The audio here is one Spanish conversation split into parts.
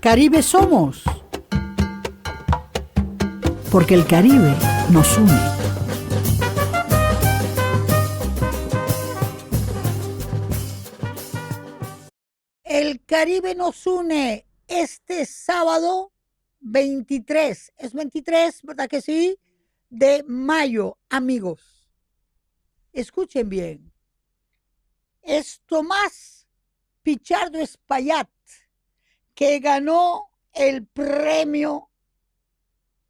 Caribe somos, porque el Caribe nos une. El Caribe nos une este sábado 23, es 23, ¿verdad que sí? De mayo, amigos. Escuchen bien. Es Tomás Pichardo Espaillat, que ganó el premio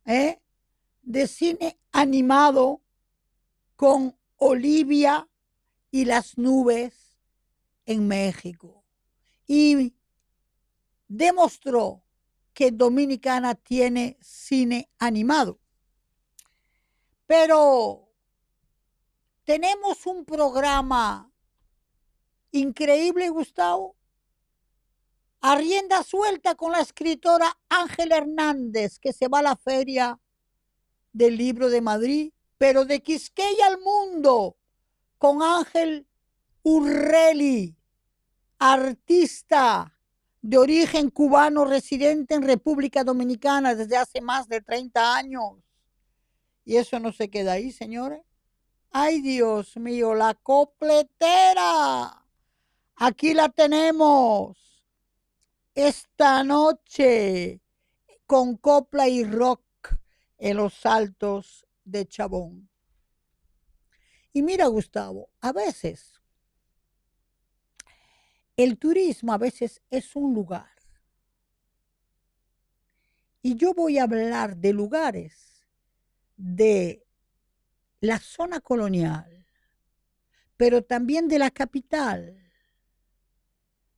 de cine animado con Olivia y las nubes en México. Y demostró que Dominicana tiene cine animado. Pero tenemos un programa increíble, Gustavo, a rienda suelta con la escritora Ángela Hernández, que se va a la Feria del Libro de Madrid, pero de Quisqueya al mundo, con Ángel Urreli, artista de origen cubano residente en República Dominicana desde hace más de 30 años. Y eso no se queda ahí, señores. Ay, Dios mío, la copletera. Aquí la tenemos esta noche con copla y rock en los Altos de Chabón. Y mira, Gustavo, a veces el turismo a veces es un lugar. Y yo voy a hablar de lugares de la zona colonial, pero también de la capital,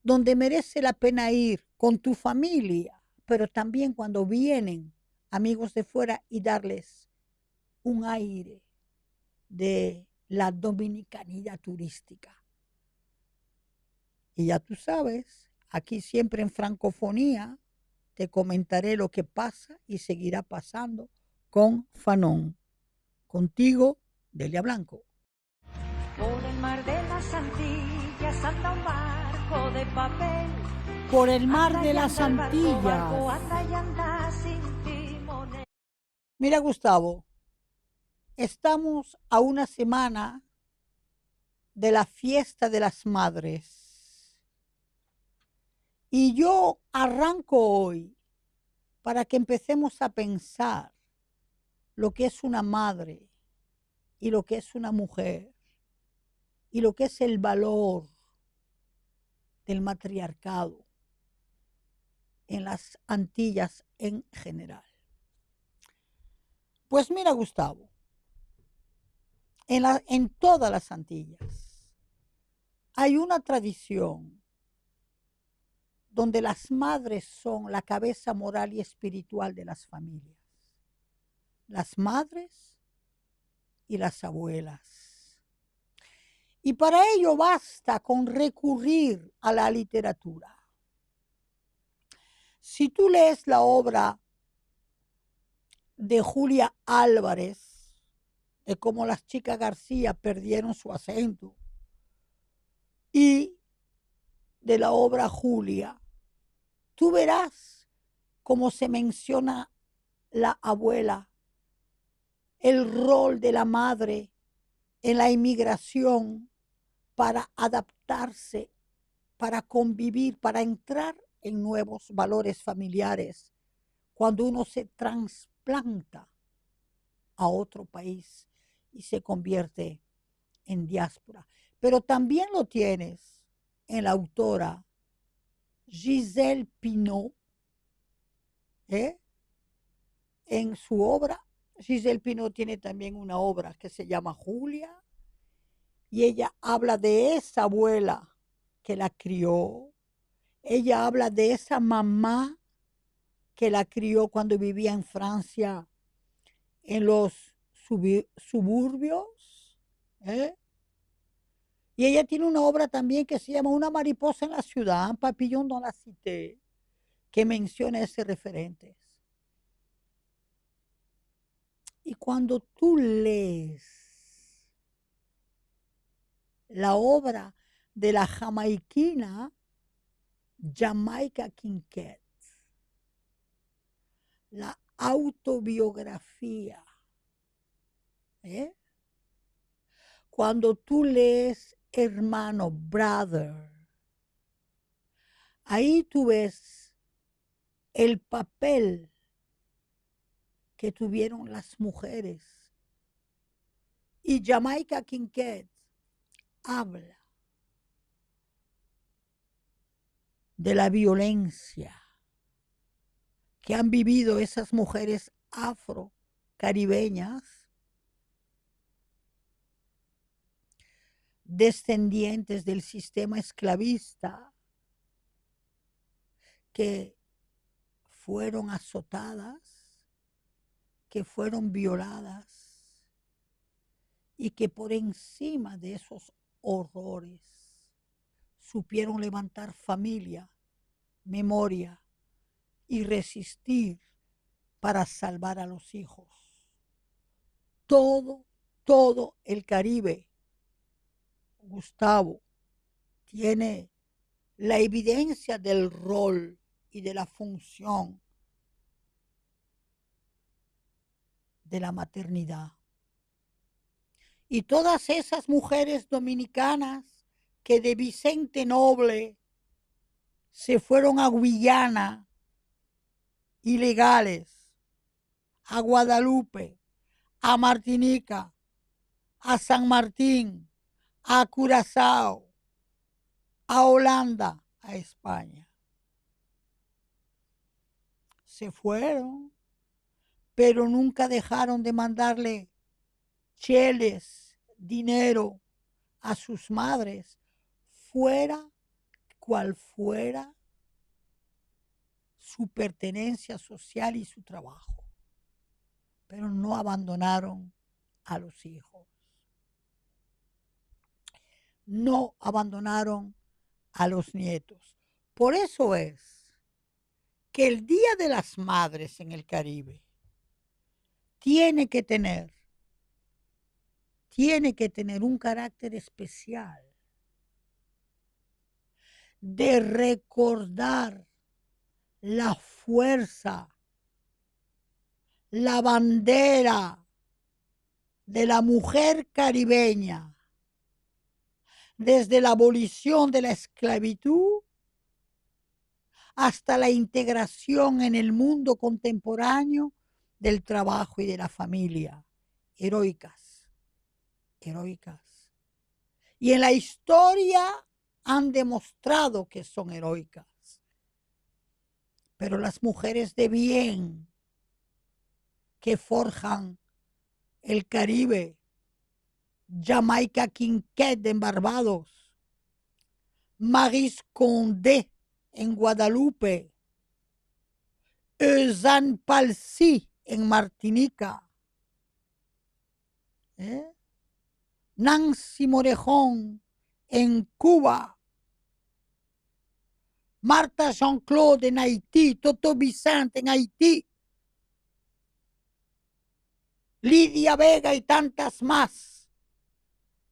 donde merece la pena ir con tu familia, pero también cuando vienen amigos de fuera y darles un aire de la dominicanidad turística. Y ya tú sabes, aquí siempre en francofonía te comentaré lo que pasa y seguirá pasando con Fanon. Contigo, Delia Blanco. Por el mar de las Antillas anda un barco de papel. Por el mar de las Antillas. Mira, Gustavo, estamos a una semana de la fiesta de las madres. Y yo arranco hoy para que empecemos a pensar lo que es una madre y lo que es una mujer y lo que es el valor del matriarcado en las Antillas en general. Pues mira, Gustavo, en todas las Antillas hay una tradición donde las madres son la cabeza moral y espiritual de las familias. Las madres y las abuelas. Y para ello basta con recurrir a la literatura. Si tú lees la obra de Julia Álvarez, de cómo las chicas García perdieron su acento, y de la obra Julia, tú verás cómo se menciona la abuela, el rol de la madre en la inmigración para adaptarse, para convivir, para entrar en nuevos valores familiares, cuando uno se trasplanta a otro país y se convierte en diáspora. Pero también lo tienes en la autora Gisèle Pineau, en su obra. Gisèle Pineau tiene también una obra que se llama Julia, y ella habla de esa abuela que la crió. Ella habla de esa mamá que la crió cuando vivía en Francia, en los suburbios. Y ella tiene una obra también que se llama Una mariposa en la ciudad, Un papillon dans la cité, que menciona ese referente. Y cuando tú lees la obra de la jamaiquina Jamaica Kincaid, la autobiografía. Cuando tú lees hermano, brother, ahí tú ves el papel que tuvieron las mujeres. Y Jamaica Kincaid habla de la violencia que han vivido esas mujeres afro-caribeñas, descendientes del sistema esclavista, que fueron azotadas, que fueron violadas y que por encima de esos horrores supieron levantar familia, memoria y resistir para salvar a los hijos. Todo el Caribe, Gustavo, tiene la evidencia del rol y de la función de la maternidad. Y todas esas mujeres dominicanas que de Vicente Noble se fueron a Guyana, ilegales, a Guadalupe, a Martinica, a San Martín, a Curazao, a Holanda, a España. Se fueron, pero nunca dejaron de mandarle cheles, dinero a sus madres, fuera cual fuera su pertenencia social y su trabajo. Pero no abandonaron a los hijos. No abandonaron a los nietos. Por eso es que el Día de las Madres en el Caribe tiene que tener un carácter especial de recordar la fuerza, la bandera de la mujer caribeña desde la abolición de la esclavitud hasta la integración en el mundo contemporáneo del trabajo y de la familia. Heroicas, heroicas. Y en la historia han demostrado que son heroicas. Pero las mujeres de bien que forjan el Caribe, Jamaica Kincaid en Barbados, Maryse Condé en Guadalupe, Eusanne Palcy en Martinica, Nancy Morejón en Cuba, Martha Jean-Claude en Haití, Toto Vicente en Haití, Lidia Vega y tantas más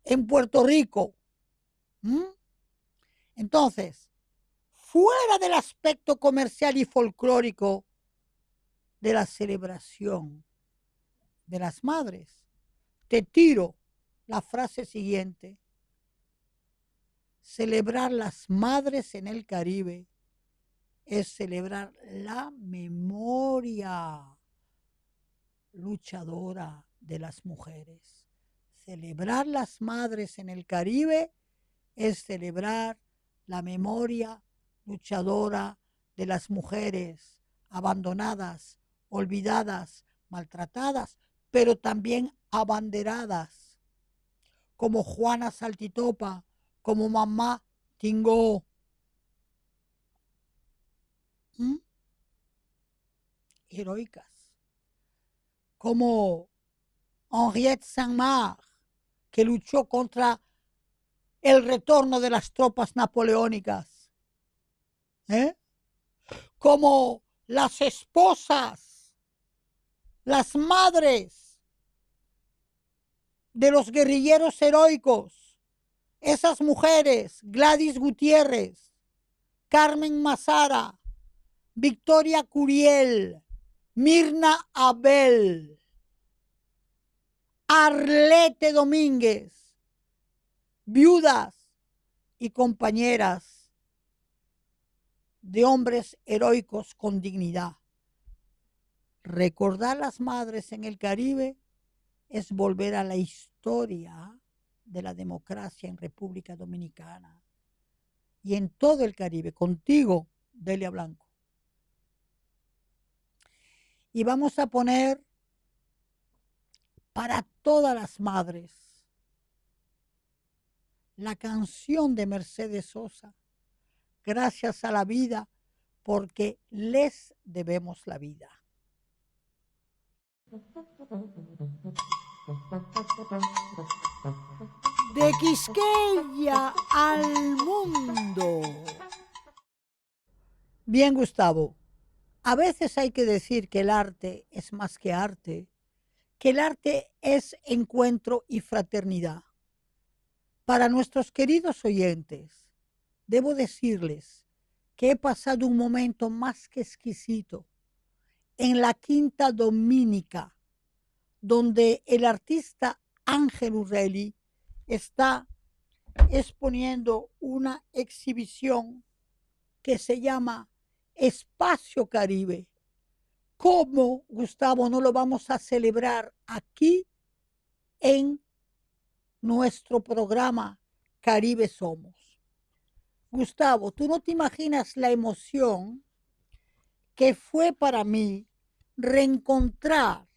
en Puerto Rico. Entonces, fuera del aspecto comercial y folclórico de la celebración de las madres, te tiro la frase siguiente. Celebrar las madres en el Caribe es celebrar la memoria luchadora de las mujeres. Celebrar las madres en el Caribe es celebrar la memoria luchadora de las mujeres abandonadas, olvidadas, maltratadas, pero también abanderadas, como Juana Saltitopa, como Mamá Tingó. Heroicas. Como Henriette Saint-Marc, que luchó contra el retorno de las tropas napoleónicas. Como las esposas, las madres de los guerrilleros heroicos, esas mujeres, Gladys Gutiérrez, Carmen Mazara, Victoria Curiel, Mirna Abel, Arlete Domínguez, viudas y compañeras de hombres heroicos con dignidad. Recordar las madres en el Caribe es volver a la historia de la democracia en República Dominicana y en todo el Caribe. Contigo, Delia Blanco. Y vamos a poner para todas las madres la canción de Mercedes Sosa, Gracias a la vida, porque les debemos la vida. De Quisqueya al mundo. Bien, Gustavo, a veces hay que decir que el arte es más que el arte es encuentro y fraternidad. Para nuestros queridos oyentes, debo decirles que he pasado un momento más que exquisito en la Quinta Dominica, donde el artista Ángel Urrelli está exponiendo una exhibición que se llama Espacio Caribe. ¿Cómo, Gustavo, no lo vamos a celebrar aquí en nuestro programa Caribe Somos? Gustavo, tú no te imaginas la emoción que fue para mí reencontrar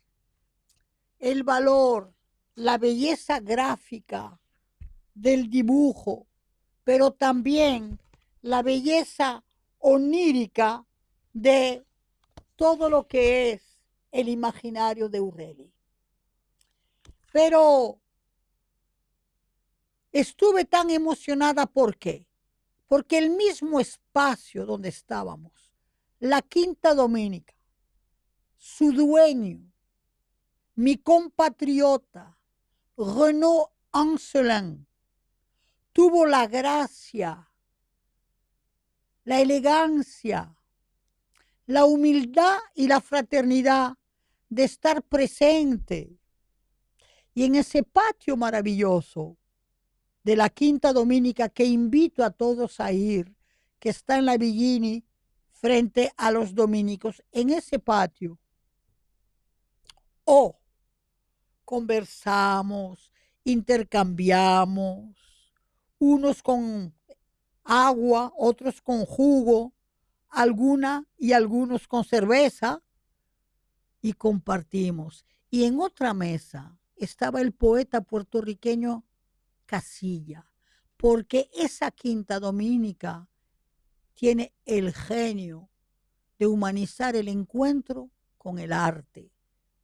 el valor, la belleza gráfica del dibujo, pero también la belleza onírica de todo lo que es el imaginario de Urrelli. Pero estuve tan emocionada, ¿por qué? Porque el mismo espacio donde estábamos, la Quinta Dominica, su dueño, mi compatriota, Renaud Ancelin, tuvo la gracia, la elegancia, la humildad y la fraternidad de estar presente. Y en ese patio maravilloso de la Quinta Dominica, que invito a todos a ir, que está en la Villini, frente a los dominicos, en ese patio, conversamos, intercambiamos, unos con agua, otros con jugo, algunos con cerveza, y compartimos. Y en otra mesa estaba el poeta puertorriqueño Casilla, porque esa Quinta Dominica tiene el genio de humanizar el encuentro con el arte.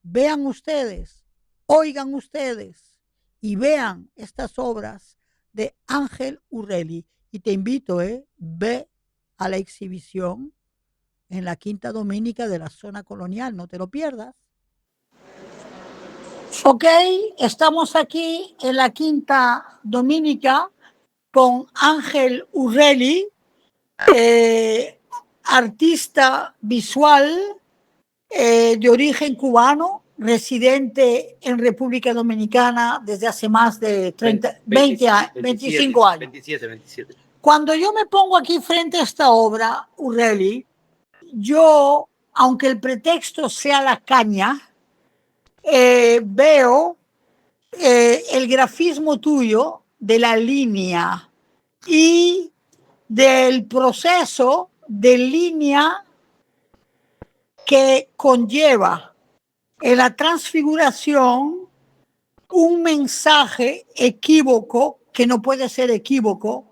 Vean ustedes, oigan ustedes y vean estas obras de Ángel Urrelli. Y te invito, ve a la exhibición en la Quinta Dominica de la zona colonial, no te lo pierdas. Ok, estamos aquí en la Quinta Dominica con Ángel Urrelli, artista visual de origen cubano, residente en República Dominicana desde hace más de 25 años. 27. Cuando yo me pongo aquí frente a esta obra, Urrelli, yo, aunque el pretexto sea la caña, veo el grafismo tuyo de la línea y del proceso de línea que conlleva en la transfiguración un mensaje equívoco, que no puede ser equívoco,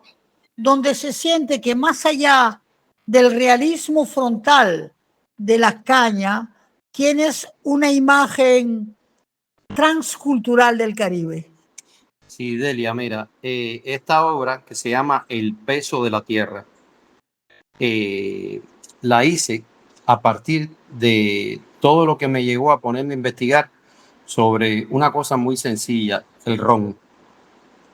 donde se siente que más allá del realismo frontal de la caña, tienes una imagen transcultural del Caribe. Sí, Delia, mira, esta obra que se llama El peso de la tierra, la hice a partir de todo lo que me llegó a ponerme a investigar sobre una cosa muy sencilla, el ron.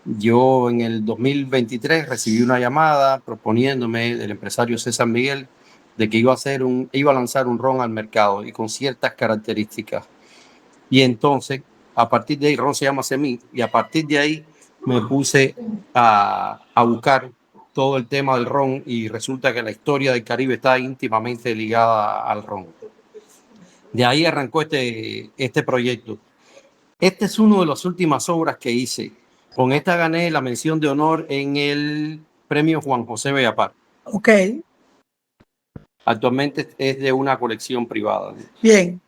Yo en el 2023 recibí una llamada proponiéndome del empresario César Miguel de que iba a lanzar un ron al mercado y con ciertas características. Y entonces, a partir de ahí, ron se llama Semí, y a partir de ahí me puse a buscar todo el tema del ron y resulta que la historia del Caribe está íntimamente ligada al ron. De ahí arrancó este proyecto. Este es uno de las últimas obras que hice. Con esta gané la mención de honor en el premio Juan José Bellapar. Ok, Actualmente es de una colección privada. bien.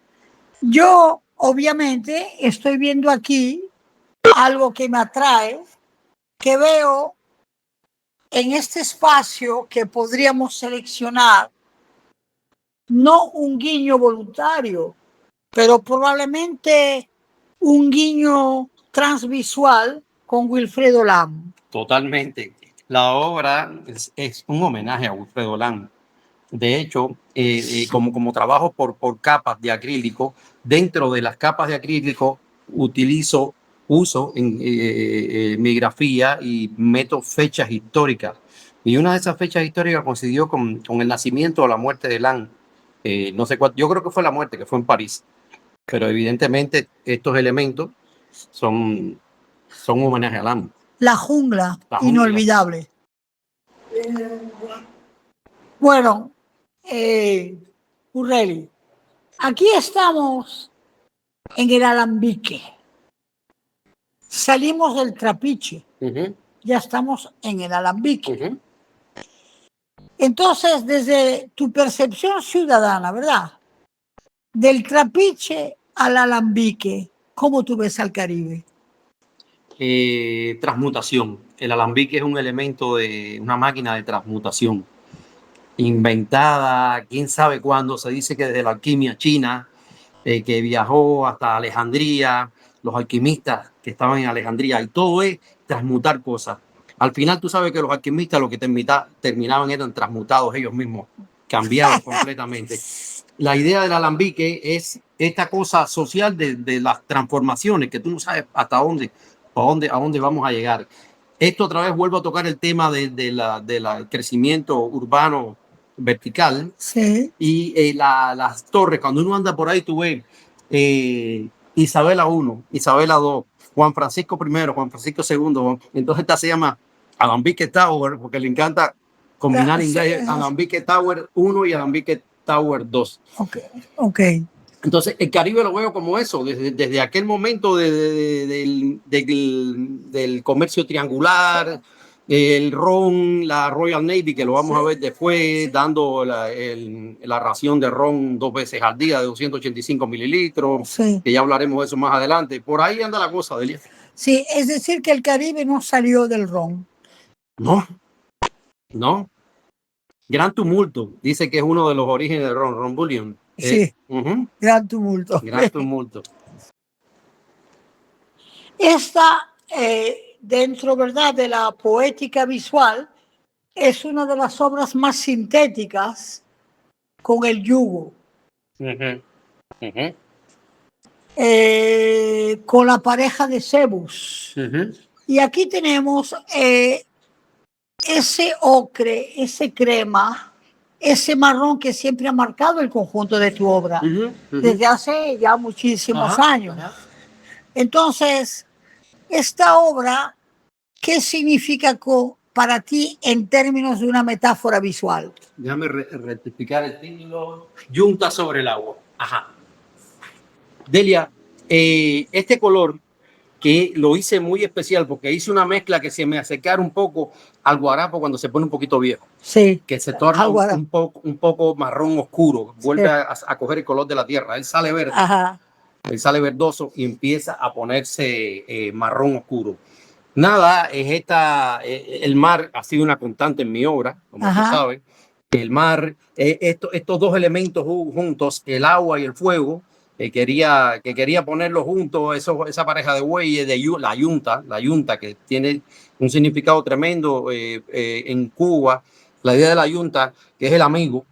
Yo, obviamente, estoy viendo aquí algo que me atrae, que veo en este espacio que podríamos seleccionar, no un guiño voluntario, pero probablemente un guiño transvisual con Wilfredo Lam. Totalmente. La obra es un homenaje a Wilfredo Lam. De hecho, como trabajo por capas de acrílico, dentro de las capas de acrílico uso en mi grafía y meto fechas históricas. Y una de esas fechas históricas coincidió con el nacimiento o la muerte de Lam. No sé cuál, yo creo que fue la muerte, que fue en París. Pero evidentemente estos elementos son homenaje a Lam. La jungla, La jungla. inolvidable. Bueno, Urreli, aquí estamos en el alambique. Salimos del trapiche, ya estamos en el alambique. Entonces, desde tu percepción ciudadana, ¿verdad? Del trapiche al alambique, ¿cómo tú ves al Caribe? Transmutación. El alambique es un elemento de una máquina de transmutación inventada, quién sabe cuándo. Se dice que desde la alquimia china, que viajó hasta Alejandría, los alquimistas que estaban en Alejandría, y todo es transmutar cosas. Al final tú sabes que los alquimistas lo que terminaban eran transmutados ellos mismos, cambiados completamente. La idea del alambique es esta cosa social de las transformaciones, que tú no sabes hasta dónde, a dónde vamos a llegar. Esto otra vez vuelvo a tocar el tema del crecimiento urbano vertical. Sí. Y las torres, cuando uno anda por ahí, tú ves Isabela I, Isabela II, Juan Francisco I, Juan Francisco II. Entonces esta se llama Alambique Tower, porque le encanta combinar inglés, Alambique Tower 1 y Alambique Tower 2. Ok. Entonces, el Caribe lo veo como eso, desde aquel momento del comercio triangular, el ron, la Royal Navy, que lo vamos a ver después, dando la ración de ron 2 veces al día de 285 mililitros, que ya hablaremos de eso más adelante. Por ahí anda la cosa, Delia. Sí, es decir, que el Caribe no salió del ron. No. Gran Tumulto, dice que es uno de los orígenes del ron Bullion. Sí, Gran Tumulto. Gran Tumulto. Esta, dentro, ¿verdad?, de la poética visual, es una de las obras más sintéticas con el yugo. Con la pareja de cebus. Y aquí tenemos ese ocre, ese crema, ese marrón que siempre ha marcado el conjunto de tu obra desde hace ya muchísimos años. Entonces, esta obra, ¿qué significa para ti en términos de una metáfora visual? Déjame rectificar el título. Yunta sobre el agua. Delia, este color que lo hice muy especial porque hice una mezcla que se me acercara un poco al guarapo cuando se pone un poquito viejo. Sí. Que se torna un poco marrón oscuro, vuelve a coger el color de la tierra. Él sale verde, él sale verdoso y empieza a ponerse marrón oscuro. Nada, el mar ha sido una constante en mi obra, como tú sabes. El mar, estos dos elementos juntos, el agua y el fuego, que quería ponerlos juntos, esa pareja de bueyes, la yunta, que tiene un significado tremendo en Cuba. La idea de la yunta, que es el amigo,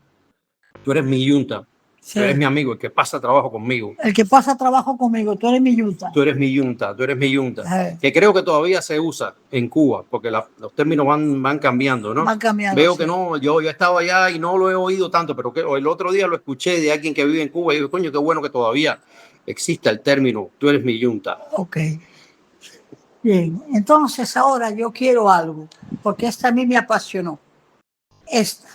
tú eres mi yunta. Sí. Tú eres mi amigo, el que pasa trabajo conmigo. El que pasa trabajo conmigo, tú eres mi yunta. Tú eres mi yunta, tú eres mi yunta. Que creo que todavía se usa en Cuba, porque los términos van cambiando, ¿no? Van cambiando. Veo sí. que no, yo he estado allá y no lo he oído tanto, pero que el otro día lo escuché de alguien que vive en Cuba y digo, coño, qué bueno que todavía exista el término, tú eres mi yunta. Ok. Bien, entonces ahora yo quiero algo, porque esta a mí me apasionó. Esta.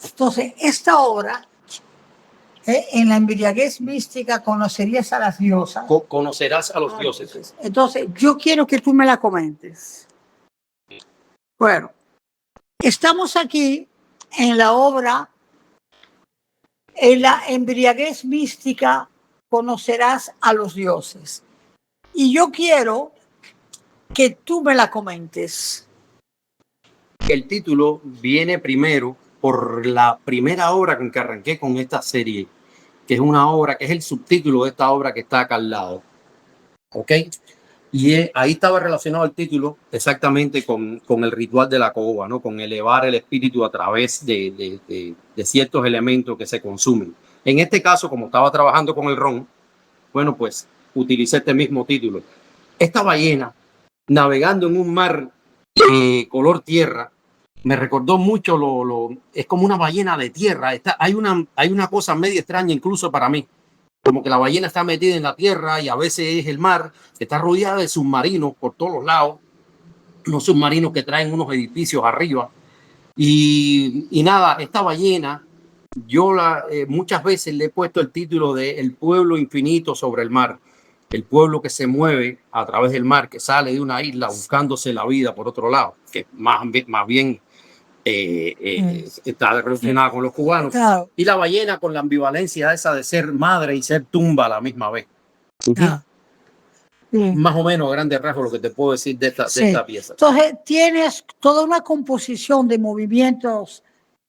Entonces, esta obra, en la embriaguez mística conocerías a las diosas. Conocerás a los dioses. Entonces, yo quiero que tú me la comentes. Bueno, estamos aquí en la obra, en la embriaguez mística conocerás a los dioses. Y yo quiero que tú me la comentes. El título viene primero por la primera obra con que arranqué con esta serie, que es una obra, que es el subtítulo de esta obra que está acá al lado. ¿Ok? Y ahí estaba relacionado el título exactamente con el ritual de la caoba, ¿no? Con elevar el espíritu a través de ciertos elementos que se consumen. En este caso, como estaba trabajando con el ron, bueno, pues utilicé este mismo título. Esta ballena navegando en un mar color tierra me recordó mucho es como una ballena de tierra. Hay una cosa medio extraña incluso para mí, como que la ballena está metida en la tierra y a veces es el mar, está rodeada de submarinos por todos los lados, unos submarinos que traen unos edificios arriba y nada, esta ballena yo muchas veces le he puesto el título de El pueblo infinito sobre el mar, el pueblo que se mueve a través del mar, que sale de una isla buscándose la vida por otro lado, que más bien está relacionada con los cubanos. Claro. Y la ballena con la ambivalencia esa de ser madre y ser tumba a la misma vez. Más o menos a grandes rasgos lo que te puedo decir de esta pieza. Entonces tienes toda una composición de movimientos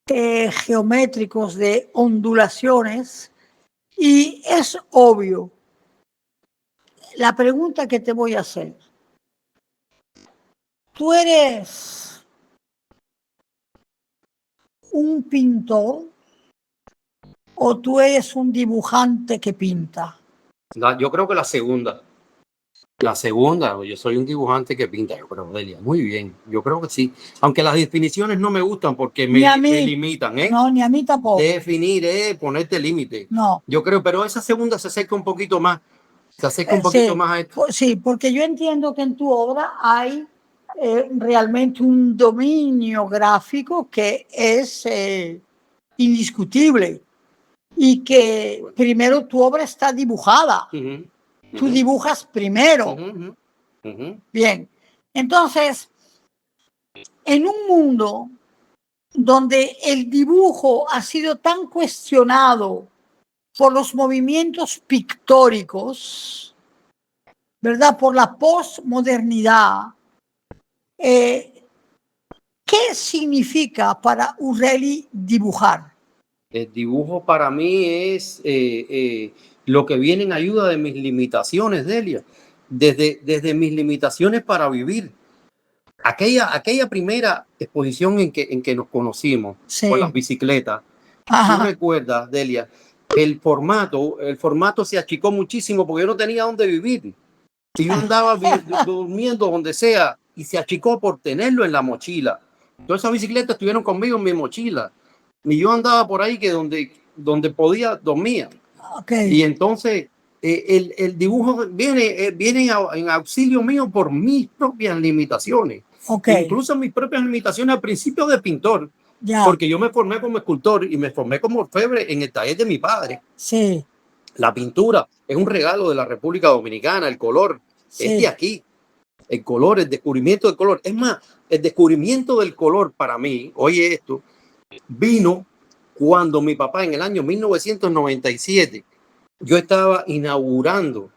geométricos, de ondulaciones, y es obvio. La pregunta que te voy a hacer: ¿tú eres un pintor o tú eres un dibujante que pinta? Yo creo que la segunda. La segunda, yo soy un dibujante que pinta, yo creo, Delia. Muy bien, yo creo que sí. Aunque las definiciones no me gustan porque me limitan, ¿eh? No, ni a mí tampoco. Definir, ponerte límite. No. Yo creo, pero esa segunda se acerca un poquito más. Se acerca un poquito más a esto. Sí, porque yo entiendo que en tu obra hay realmente un dominio gráfico que es indiscutible y que primero tu obra está dibujada. Tú dibujas primero. Bien, entonces, en un mundo donde el dibujo ha sido tan cuestionado por los movimientos pictóricos, ¿verdad? Por la posmodernidad, ¿qué significa para Urrelli dibujar? El dibujo para mí es lo que viene en ayuda de mis limitaciones, Delia. Desde mis limitaciones para vivir. Aquella primera exposición en que nos conocimos, con las bicicletas, tú recuerdas, Delia, el formato se achicó muchísimo porque yo no tenía dónde vivir. Y yo andaba durmiendo donde sea y se achicó por tenerlo en la mochila. Todas esas bicicletas estuvieron conmigo en mi mochila. Y yo andaba por ahí que donde podía dormía. Y entonces el dibujo viene en auxilio mío por mis propias limitaciones. Incluso mis propias limitaciones al principio de pintor. Porque yo me formé como escultor y me formé como orfebre en el taller de mi padre. Sí. La pintura es un regalo de la República Dominicana, el color es de aquí. El color, el descubrimiento del color. Es más, el descubrimiento del color para mí, oye esto, vino cuando mi papá en el año 1997, yo estaba inaugurando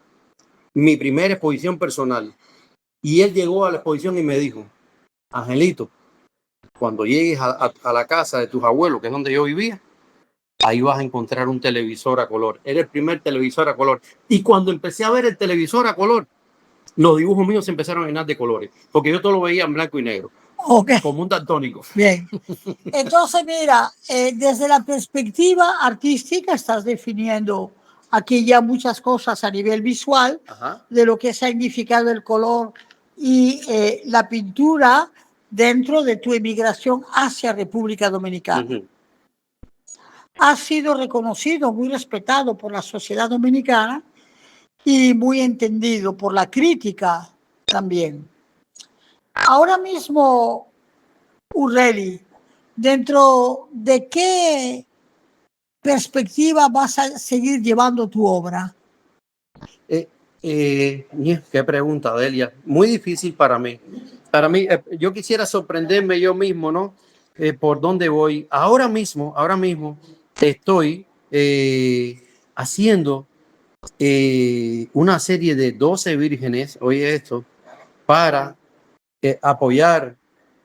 mi primera exposición personal y él llegó a la exposición y me dijo: Angelito, cuando llegues a la casa de tus abuelos, que es donde yo vivía, ahí vas a encontrar un televisor a color. Era el primer televisor a color. Y cuando empecé a ver el televisor a color, los dibujos míos se empezaron a llenar de colores, porque yo todo lo veía en blanco y negro. Ok, como un daltónico. bien. Entonces, mira, desde la perspectiva artística estás definiendo aquí ya muchas cosas a nivel visual Ajá. de lo que ha significado el color y la pintura dentro de tu emigración hacia República Dominicana. Ujú. Has sido reconocido, muy respetado por la sociedad dominicana y muy entendido por la crítica también. Ahora mismo, Urreli, ¿dentro de qué perspectiva vas a seguir llevando tu obra? Qué pregunta, Delia. Muy difícil para mí. Para mí, yo quisiera sorprenderme yo mismo, ¿no? Por dónde voy. Ahora mismo estoy haciendo una serie de 12 vírgenes, oye esto, para apoyar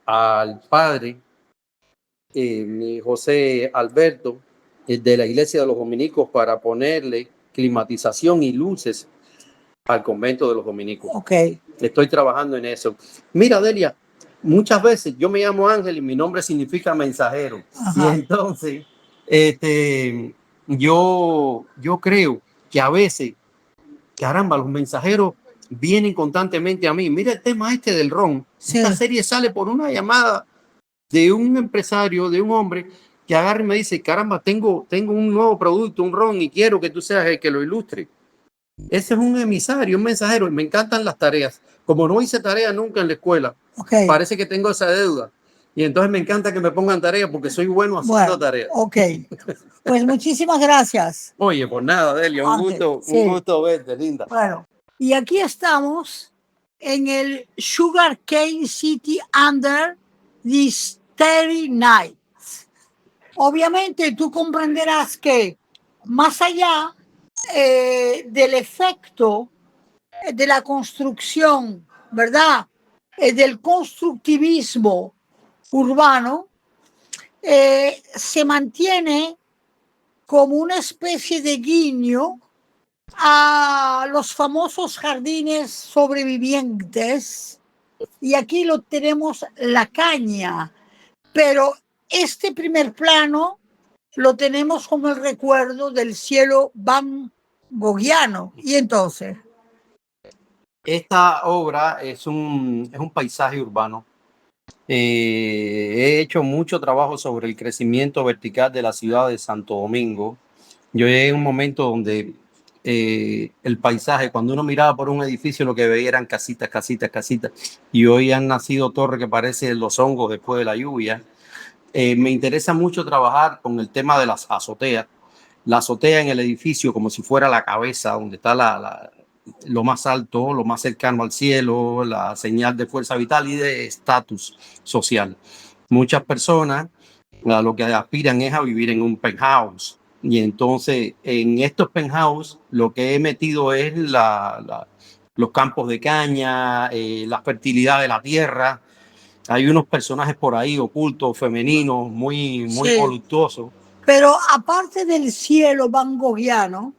al padre José Alberto de la Iglesia de los Dominicos para ponerle climatización y luces al convento de los dominicos. Ok. Estoy trabajando en eso. Mira, Delia, muchas veces yo me llamo Ángel y mi nombre significa mensajero. Ajá. Y entonces, yo creo que a veces, caramba, los mensajeros vienen constantemente a mí. Mira el tema este del ron. Sí. Esta serie sale por una llamada de un empresario, de un hombre que agarra y me dice, caramba, tengo un nuevo producto, un ron, y quiero que tú seas el que lo ilustre. Ese es un emisario, un mensajero, y me encantan las tareas. Como no hice tarea nunca en la escuela, Okay. parece que tengo esa deuda. Y entonces me encanta que me pongan tareas porque soy bueno haciendo tareas. Ok. Pues muchísimas gracias. Oye, pues nada, Delia, un Ángel, gusto, sí. un gusto verte, linda. Bueno, y aquí estamos en el Sugar Cane City under the Starry Night. Obviamente tú comprenderás que más allá del efecto de la construcción, ¿verdad? Del constructivismo urbano, se mantiene como una especie de guiño a los famosos jardines sobrevivientes. Y aquí lo tenemos la caña, pero este primer plano lo tenemos como el recuerdo del cielo van goghiano. Y entonces, Esta obra es un paisaje urbano. He hecho mucho trabajo sobre el crecimiento vertical de la ciudad de Santo Domingo. Yo llegué a un momento donde el paisaje, cuando uno miraba por un edificio, lo que veía eran casitas, casitas, casitas. Y hoy han nacido torres que parecen los hongos después de la lluvia. Me interesa mucho trabajar con el tema de las azoteas. La azotea en el edificio como si fuera la cabeza, donde está lo más alto, lo más cercano al cielo, la señal de fuerza vital y de estatus social. Muchas personas lo que aspiran es a vivir en un penthouse. Y entonces en estos penthouse lo que he metido es los campos de caña, la fertilidad de la tierra. Hay unos personajes por ahí ocultos, femeninos, muy sí, voluptuosos. Pero aparte del cielo van goghiano,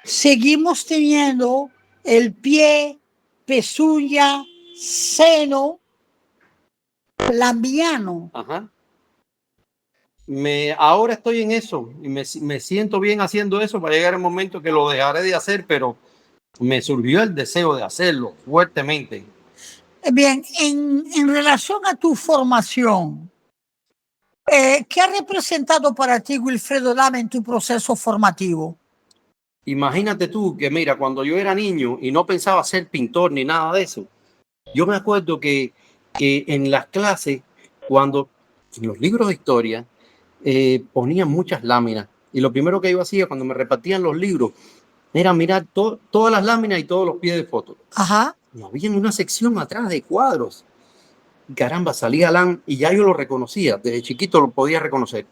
seguimos teniendo el pie, pezuña, seno lambiano. Ajá. Ahora estoy en eso y me siento bien haciendo eso. Va a llegar el momento que lo dejaré de hacer, pero me surgió el deseo de hacerlo fuertemente. Bien, en relación a tu formación, ¿qué ha representado para ti Wilfredo Dama en tu proceso formativo? Imagínate tú que, mira, cuando yo era niño y no pensaba ser pintor ni nada de eso, yo me acuerdo que en las clases, cuando en los libros de historia, ponían muchas láminas. Y lo primero que yo hacía cuando me repartían los libros era mirar todas las láminas y todos los pies de fotos. Ajá. No había una sección atrás de cuadros. Caramba, salía Alan y ya yo lo reconocía. Desde chiquito lo podía reconocer.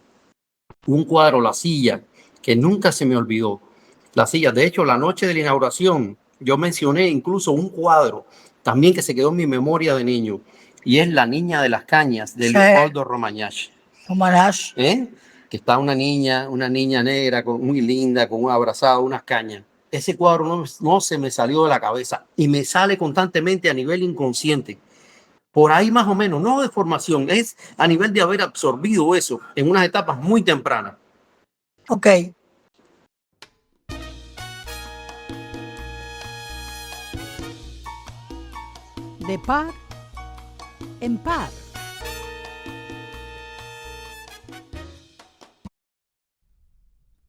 Un cuadro, la silla, que nunca se me olvidó. La silla, de hecho, la noche de la inauguración, yo mencioné incluso un cuadro también que se quedó en mi memoria de niño. Y es La Niña de las Cañas, de Leopoldo Romagnach. Que está una niña negra, muy linda, con un abrazado, unas cañas. Ese cuadro no se me salió de la cabeza y me sale constantemente a nivel inconsciente, Por ahí más o menos, no de formación, es a nivel de haber absorbido eso en unas etapas muy tempranas. Ok. De par en par.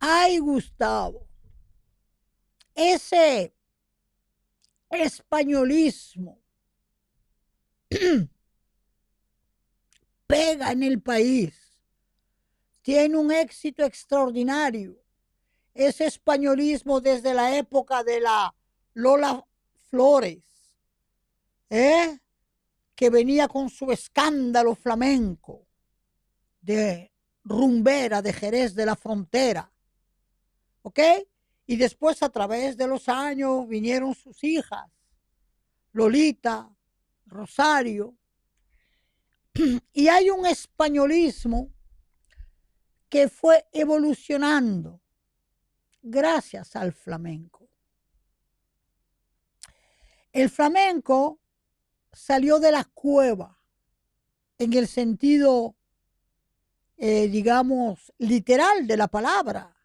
Ay, Gustavo, ese españolismo pega en el país, tiene un éxito extraordinario. Ese españolismo desde la época de la Lola Flores, que venía con su escándalo flamenco de rumbera de Jerez de la Frontera, ¿ok? Y después a través de los años vinieron sus hijas, Lolita, Rosario, y hay un españolismo que fue evolucionando gracias al flamenco. El flamenco salió de la cueva en el sentido, digamos, literal de la palabra,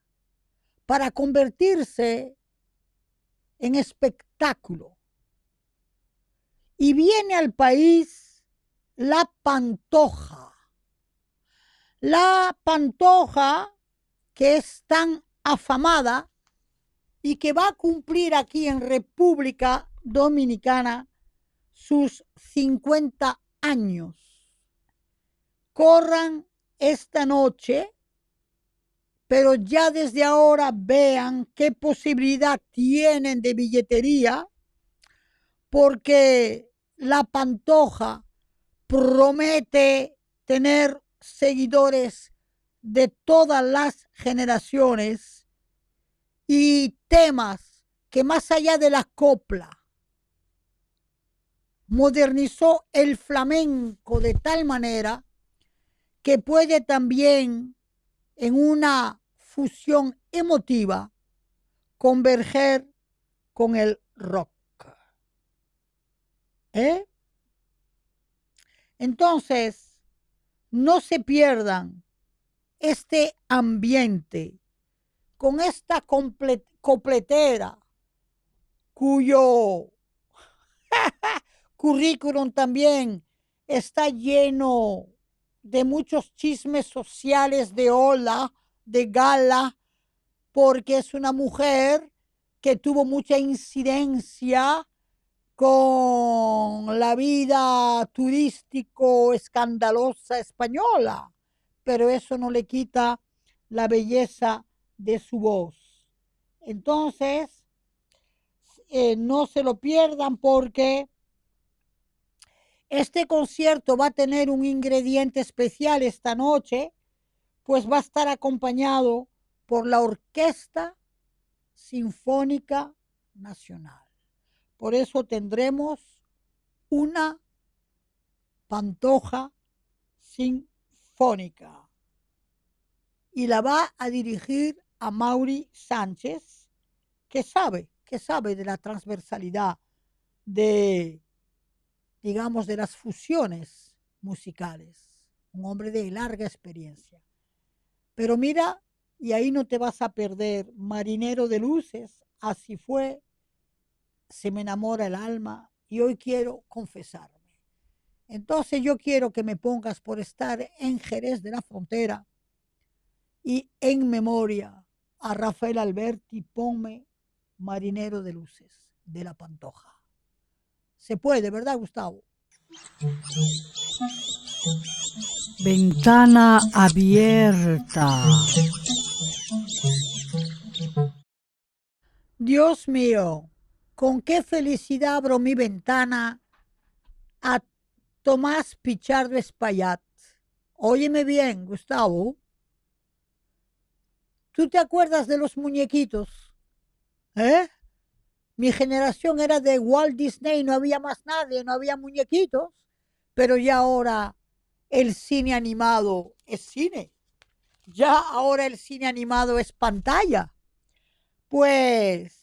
para convertirse en espectáculo. Y viene al país la pantoja. La pantoja que es tan afamada y que va a cumplir aquí en República Dominicana sus 50 años. Corran esta noche, pero ya desde ahora vean qué posibilidad tienen de billetería, porque la pantoja promete tener seguidores de todas las generaciones y temas que más allá de la copla modernizó el flamenco de tal manera que puede también en una fusión emotiva converger con el rock. Entonces, no se pierdan este ambiente con esta copletera cuyo currículum también está lleno de muchos chismes sociales de ola, de gala, porque es una mujer que tuvo mucha incidencia con la vida turístico escandalosa española, pero eso no le quita la belleza de su voz. Entonces, no se lo pierdan porque este concierto va a tener un ingrediente especial esta noche, pues va a estar acompañado por la Orquesta Sinfónica Nacional. Por eso tendremos una pantoja sinfónica y la va a dirigir a Mauri Sánchez, que sabe de la transversalidad de, digamos, de las fusiones musicales, un hombre de larga experiencia. Pero mira, y ahí no te vas a perder Marinero de Luces, así fue, se me enamora el alma y hoy quiero confesarme. Entonces yo quiero que me pongas por estar en Jerez de la Frontera y en memoria a Rafael Alberti, ponme Marinero de Luces de la Pantoja. Se puede, ¿verdad, Gustavo? Ventana abierta. Dios mío, con qué felicidad abro mi ventana a Tomás Pichardo Espaillat. Óyeme bien, Gustavo. ¿Tú te acuerdas de los muñequitos? Mi generación era de Walt Disney, no había más nadie, no había muñequitos, pero ya ahora el cine animado es cine. Ya ahora el cine animado es pantalla. Pues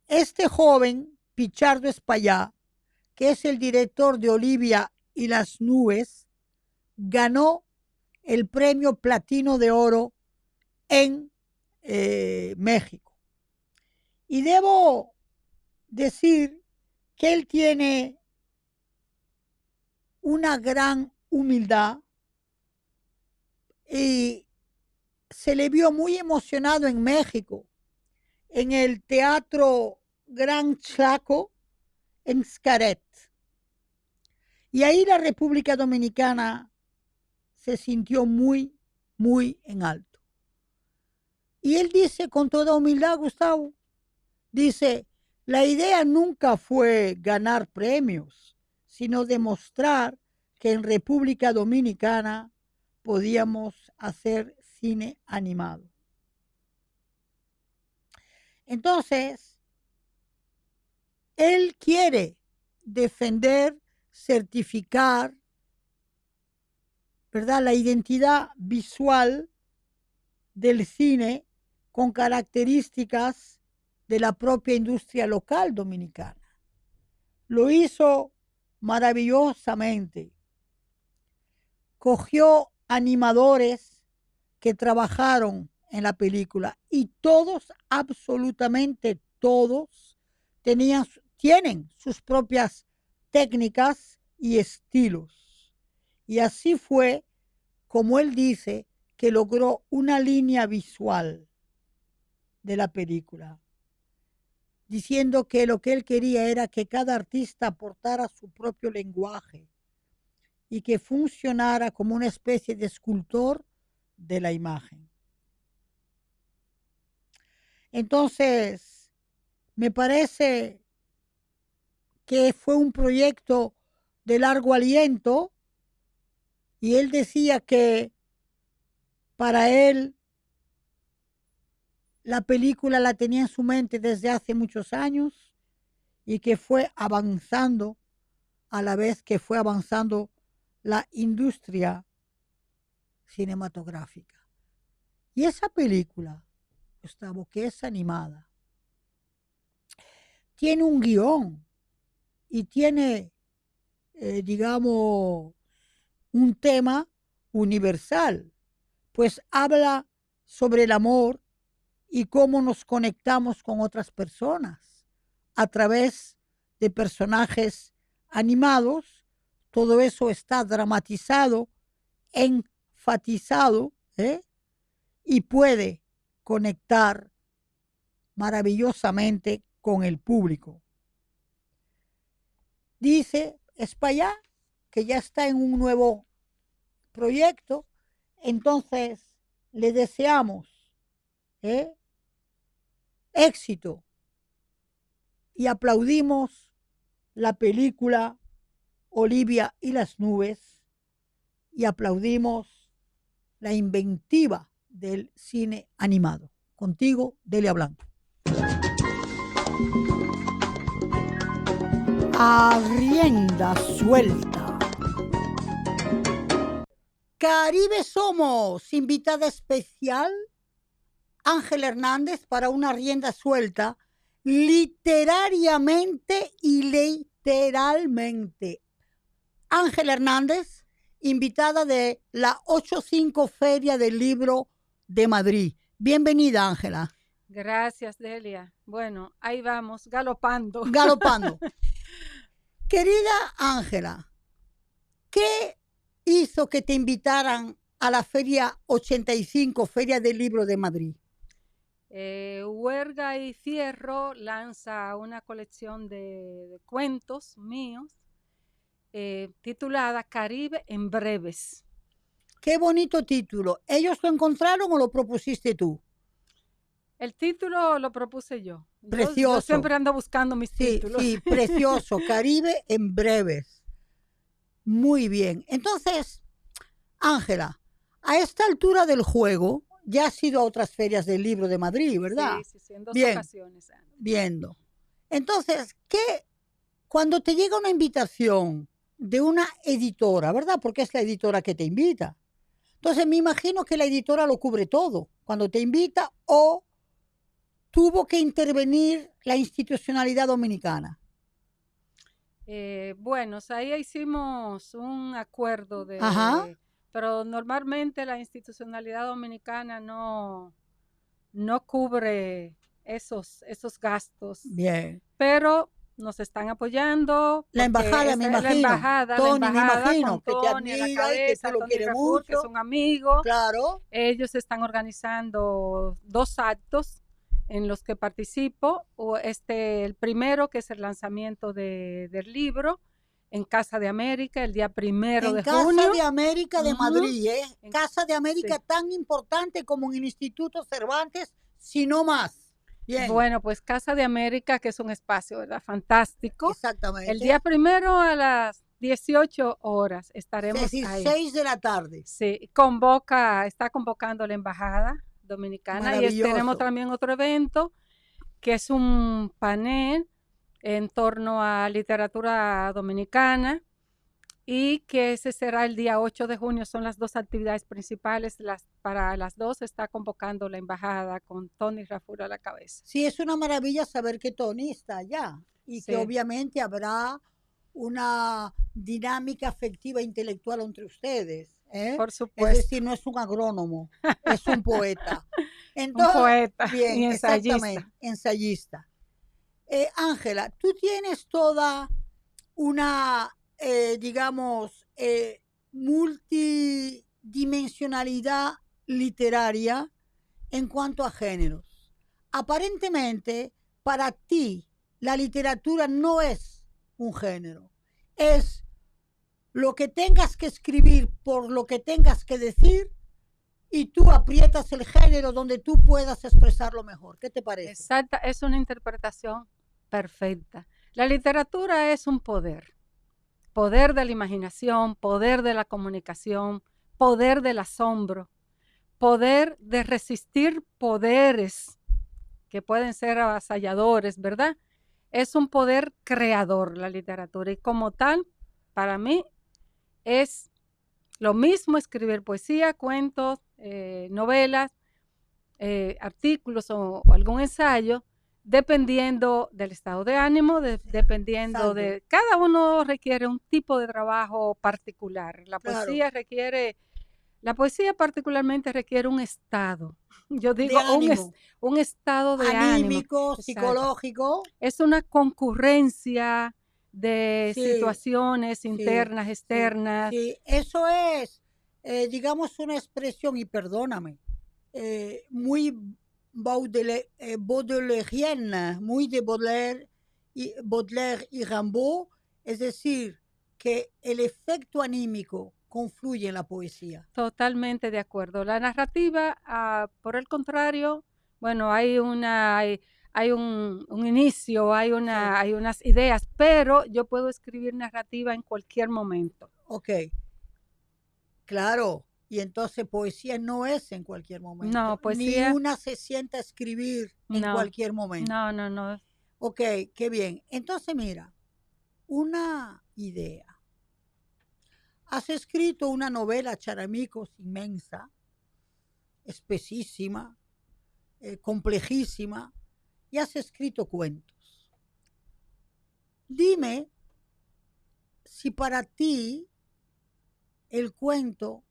este joven, Pichardo Espaillat, que es el director de Olivia y las nubes, ganó el premio Platino de Oro en México. Y debo decir que él tiene una gran humildad y se le vio muy emocionado en México, en el Teatro Gran Chaco, en Xcaret. Y ahí la República Dominicana se sintió muy, muy en alto. Y él dice con toda humildad, Gustavo, dice, la idea nunca fue ganar premios, sino demostrar que en República Dominicana podíamos hacer cine animado. Entonces, él quiere defender, certificar, ¿verdad?, la identidad visual del cine con características de la propia industria local dominicana. Lo hizo maravillosamente. Cogió animadores que trabajaron en la película y todos, absolutamente todos, tienen sus propias técnicas y estilos. Y así fue como él dice que logró una línea visual de la película, diciendo que lo que él quería era que cada artista aportara su propio lenguaje y que funcionara como una especie de escultor de la imagen. Entonces, me parece que fue un proyecto de largo aliento y él decía que para él la película la tenía en su mente desde hace muchos años y que fue avanzando a la vez que fue avanzando la industria cinematográfica. Y esa película, Gustavo, que es animada, tiene un guión y tiene, digamos, un tema universal, pues habla sobre el amor y cómo nos conectamos con otras personas a través de personajes animados. Todo eso está dramatizado, enfatizado, y puede conectar maravillosamente con el público. Dice, es para allá, que ya está en un nuevo proyecto, entonces le deseamos éxito y aplaudimos la película Olivia y las nubes y aplaudimos la inventiva del cine animado. Contigo, Delia Blanco. A rienda suelta. Caribe Somos, invitada especial, Ángela Hernández, para una rienda suelta, literariamente y literalmente. Ángela Hernández, invitada de la 85 Feria del Libro de Madrid. Bienvenida, Ángela. Gracias, Delia. Bueno, ahí vamos, galopando. Galopando. Querida Ángela, ¿qué hizo que te invitaran a la Feria 85, Feria del Libro de Madrid? Huerga y Fierro lanza una colección de cuentos míos titulada Caribe en breves. Qué bonito título. ¿Ellos lo encontraron o lo propusiste tú? El título lo propuse yo. Precioso. Yo siempre ando buscando mis títulos. Sí, precioso. Caribe en breves. Muy bien. Entonces, Ángela, a esta altura del juego, ya has ido a otras ferias del libro de Madrid, ¿verdad? Sí, en dos ocasiones. Viendo. Entonces, cuando te llega una invitación de una editora, ¿verdad? Porque es la editora que te invita. Entonces, me imagino que la editora lo cubre todo cuando te invita, o tuvo que intervenir la institucionalidad dominicana. Bueno, ahí hicimos un acuerdo Ajá. pero normalmente la institucionalidad dominicana no cubre esos gastos, Bien. pero nos están apoyando La porque embajada, me esta es imagino. la Tony, me embajada con imagino, que te Tony a la admira y que tú cabeza, lo Tony quieres Rafur, que es mucho. un amigo. Claro. Ellos están organizando 2 actos en los que participo. El primero, que es el lanzamiento del libro en Casa de América, el día 1 En de Casa junio. de América de Ujú. Madrid, ¿eh? En- Casa de América sí. tan importante como en el Instituto Cervantes, si no más. Bien, Bueno, pues Casa de América, que es un espacio, ¿verdad? Fantástico. El exactamente. día 1 a las 18 horas Es estaremos decir, ahí. 6 de la tarde. Sí, está convocando la Embajada Dominicana y tenemos Maravilloso. también otro evento que es un panel en torno a literatura dominicana y que ese será el día 8 de junio. Son las 2 actividades principales. Para las 2 está convocando la embajada con Tony Rafur a la cabeza. Sí, es una maravilla saber que Tony está allá y que Sí. obviamente habrá una dinámica afectiva intelectual entre ustedes. ¿eh? Por Es supuesto. decir, no es un agrónomo, es un poeta. Un Entonces, poeta bien, y ensayista. exactamente, ensayista. Ángela, tú tienes toda una, digamos, multidimensionalidad literaria en cuanto a géneros. Aparentemente, para ti, la literatura no es un género, es lo que tengas que escribir por lo que tengas que decir y tú aprietas el género donde tú puedas expresarlo mejor. ¿Qué te parece? Exacta, es una interpretación perfecta. La literatura es un poder de la imaginación, poder de la comunicación, poder del asombro, poder de resistir poderes que pueden ser avasalladores, ¿verdad? Es un poder creador la literatura y como tal, para mí, es lo mismo escribir poesía, cuentos, novelas, artículos o algún ensayo, dependiendo del estado de ánimo, dependiendo Exacto. de... Cada uno requiere un tipo de trabajo particular. La Claro. poesía particularmente requiere un estado. Yo De digo ánimo. un estado de ánimo. Anímico, Exacto. psicológico. Es una concurrencia de Sí, situaciones sí, externas, sí, externas. sí. Eso es, digamos, una expresión, y perdóname, muy baudelairiana, muy de Baudelaire y Rimbaud, es decir, que el efecto anímico confluye en la poesía. Totalmente de acuerdo. La narrativa, por el contrario, bueno, hay un inicio, hay unas ideas, pero yo puedo escribir narrativa en cualquier momento. Ok, claro. Y entonces poesía no es en cualquier momento. No, poesía. Ni una se sienta a escribir en No, cualquier momento. no. Ok, qué bien. Entonces mira, una idea. Has escrito una novela, Charamicos, inmensa, espesísima, complejísima, y has escrito cuentos. Dime si para ti el cuento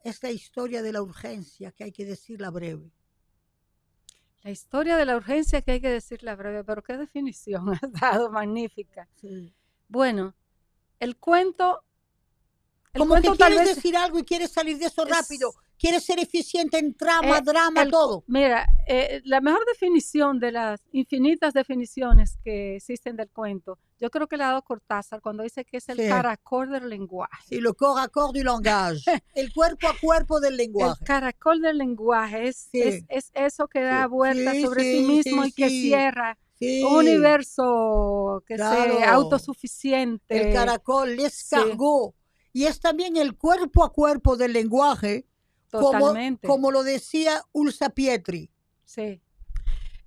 es la historia de la urgencia, que hay que decirla breve. La historia de la urgencia, que hay que decirla breve, pero qué definición has dado, magnífica. Sí. Bueno, el cuento... Como que quieres decir algo y quieres salir de eso rápido. Quieres ser eficiente en trama, drama, todo. Mira, la mejor definición de las infinitas definiciones que existen del cuento, yo creo que la ha dado Cortázar cuando dice que es el caracol del lenguaje. Sí, le corps à corps du langage. El cuerpo a cuerpo del lenguaje. El caracol del lenguaje es eso que da vueltas sobre sí mismo y que cierra un universo que sea autosuficiente. El caracol, l'escargot. Sí. Y es también el cuerpo a cuerpo del lenguaje, como lo decía Ulsa Pietri. Sí.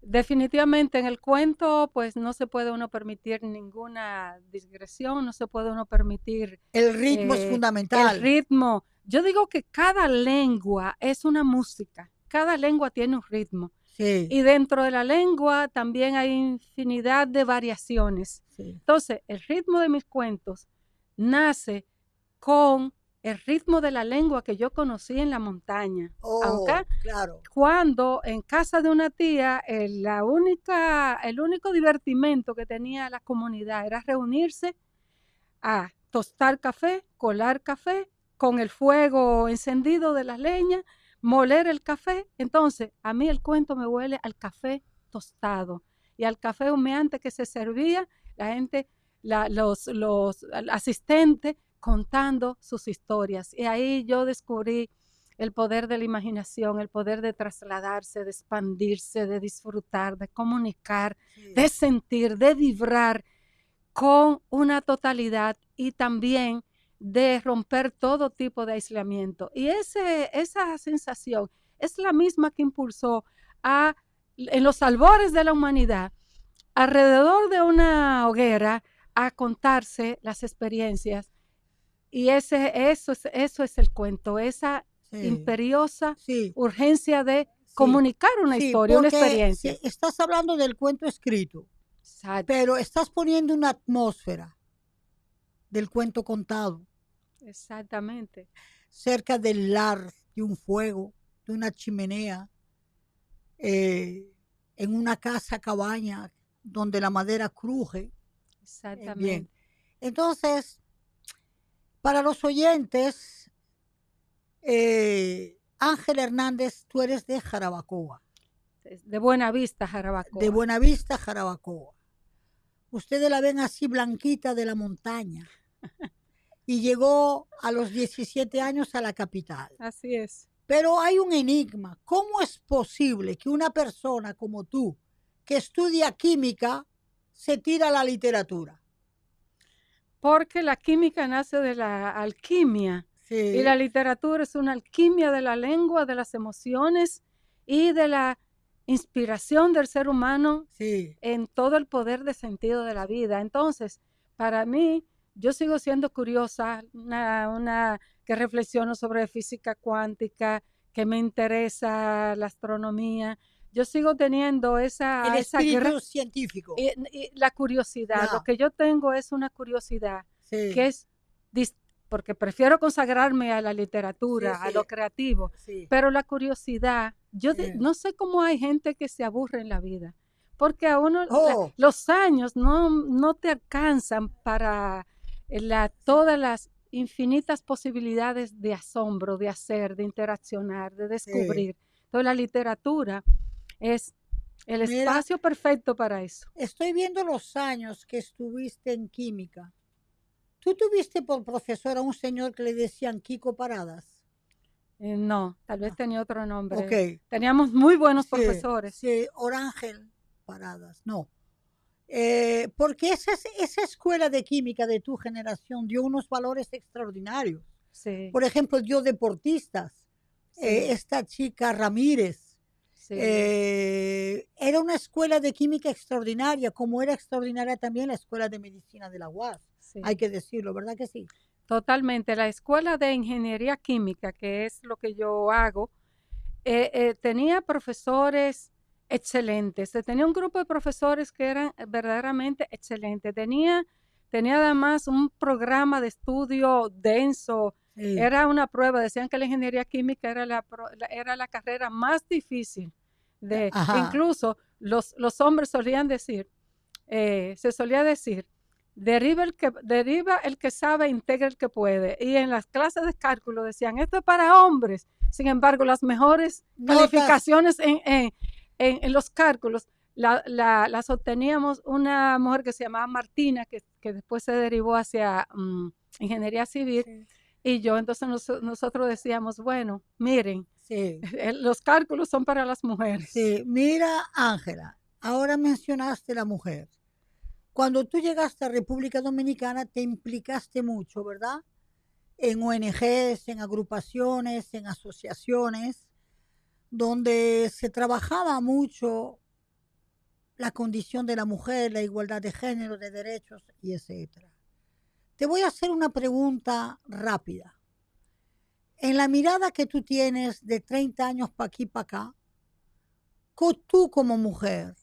Definitivamente en el cuento pues no se puede uno permitir ninguna digresión, no se puede uno permitir... El ritmo es fundamental. El ritmo. Yo digo que cada lengua es una música, cada lengua tiene un ritmo. Sí, Y dentro de la lengua también hay infinidad de variaciones. sí. Entonces, el ritmo de mis cuentos nace con el ritmo de la lengua que yo conocí en la montaña. Aunque Oh, claro. cuando en casa de una tía, el único divertimento que tenía la comunidad era reunirse a tostar café, colar café, con el fuego encendido de la leña, moler el café. Entonces, a mí el cuento me huele al café tostado y al café humeante que se servía, la gente, los asistentes contando sus historias. Y ahí yo descubrí el poder de la imaginación, el poder de trasladarse, de expandirse, de disfrutar, de comunicar, Sí. de sentir, de vibrar con una totalidad y también de romper todo tipo de aislamiento. Y esa sensación es la misma que impulsó en los albores de la humanidad, alrededor de una hoguera, a contarse las experiencias. Y eso es el cuento, esa Sí, imperiosa sí, urgencia de sí, comunicar una sí, historia, una porque experiencia. sí, estás hablando del cuento escrito, Exacto, pero estás poniendo una atmósfera del cuento contado, exactamente. cerca del lar, de un fuego, de una chimenea, eh, en una casa cabaña donde la madera cruje. Bien. Exactamente. Entonces, para los oyentes, Ángel Hernández, tú eres de Jarabacoa, De Buena Vista, de Jarabacoa. Buenavista, Jarabacoa. Ustedes la ven así blanquita de la montaña y llegó a los 17 años a la capital. Así es. Pero hay un enigma. ¿Cómo es posible que una persona como tú, que estudia química, se tira a la literatura? Porque la química nace de la alquimia y la Sí, literatura es una alquimia de la lengua, de las emociones y de la inspiración del ser humano sí, en todo el poder de sentido de la vida. Entonces, para mí, yo sigo siendo curiosa, una que reflexiono sobre física cuántica, que me interesa la astronomía. Yo sigo teniendo el esa espíritu científico. y la curiosidad. Lo Ya, que yo tengo es una curiosidad que sí, es porque prefiero consagrarme a la sí, literatura, a sí, lo creativo, sí, pero la curiosidad, sí. no sé cómo hay gente que se aburre en la vida, porque a uno Oh, los años no te alcanzan para todas las infinitas posibilidades de asombro, de hacer, de interaccionar, de sí. descubrir. Entonces la literatura es el Mira, espacio perfecto para eso. estoy viendo los años que estuviste en química. ¿Tú tuviste por profesor a un señor que le decían Kiko Paradas? No, tal vez No. tenía otro Ok, nombre. Teníamos muy buenos sí, profesores. sí, Orángel Paradas, no. Porque esa escuela de química de tu generación dio unos valores extraordinarios. Sí, Por ejemplo, dio deportistas. sí, Esta chica Ramírez. sí, Era una escuela de química extraordinaria, como era extraordinaria también la escuela de medicina de la UAS. Hay sí. que decirlo, ¿verdad que sí? Totalmente. La escuela de ingeniería química, que es lo que yo hago, tenía profesores excelentes. Tenía un grupo de profesores que eran verdaderamente excelentes. Tenía además un programa de estudio denso. Sí. Era una prueba. Decían que la ingeniería química era la carrera más difícil. Ajá. Incluso los hombres solían decir, se solía decir, deriva el que sabe, integra el que puede. Y en las clases de cálculo decían, esto es para hombres. Sin embargo, las mejores Notas. calificaciones en los cálculos las obteníamos una mujer que se llamaba Martina, que después se derivó hacia ingeniería civil, Sí. y yo. Entonces nosotros decíamos, bueno, miren, Sí. los cálculos son para las mujeres. Sí. Mira, Ángela, ahora mencionaste la mujer. Cuando tú llegaste a República Dominicana te implicaste mucho, ¿verdad? En ONGs, en agrupaciones, en asociaciones, donde se trabajaba mucho la condición de la mujer, la igualdad de género, de derechos y etcétera. Te voy a hacer una pregunta rápida. En la mirada que tú tienes de 30 años para aquí para acá, Tú como mujer,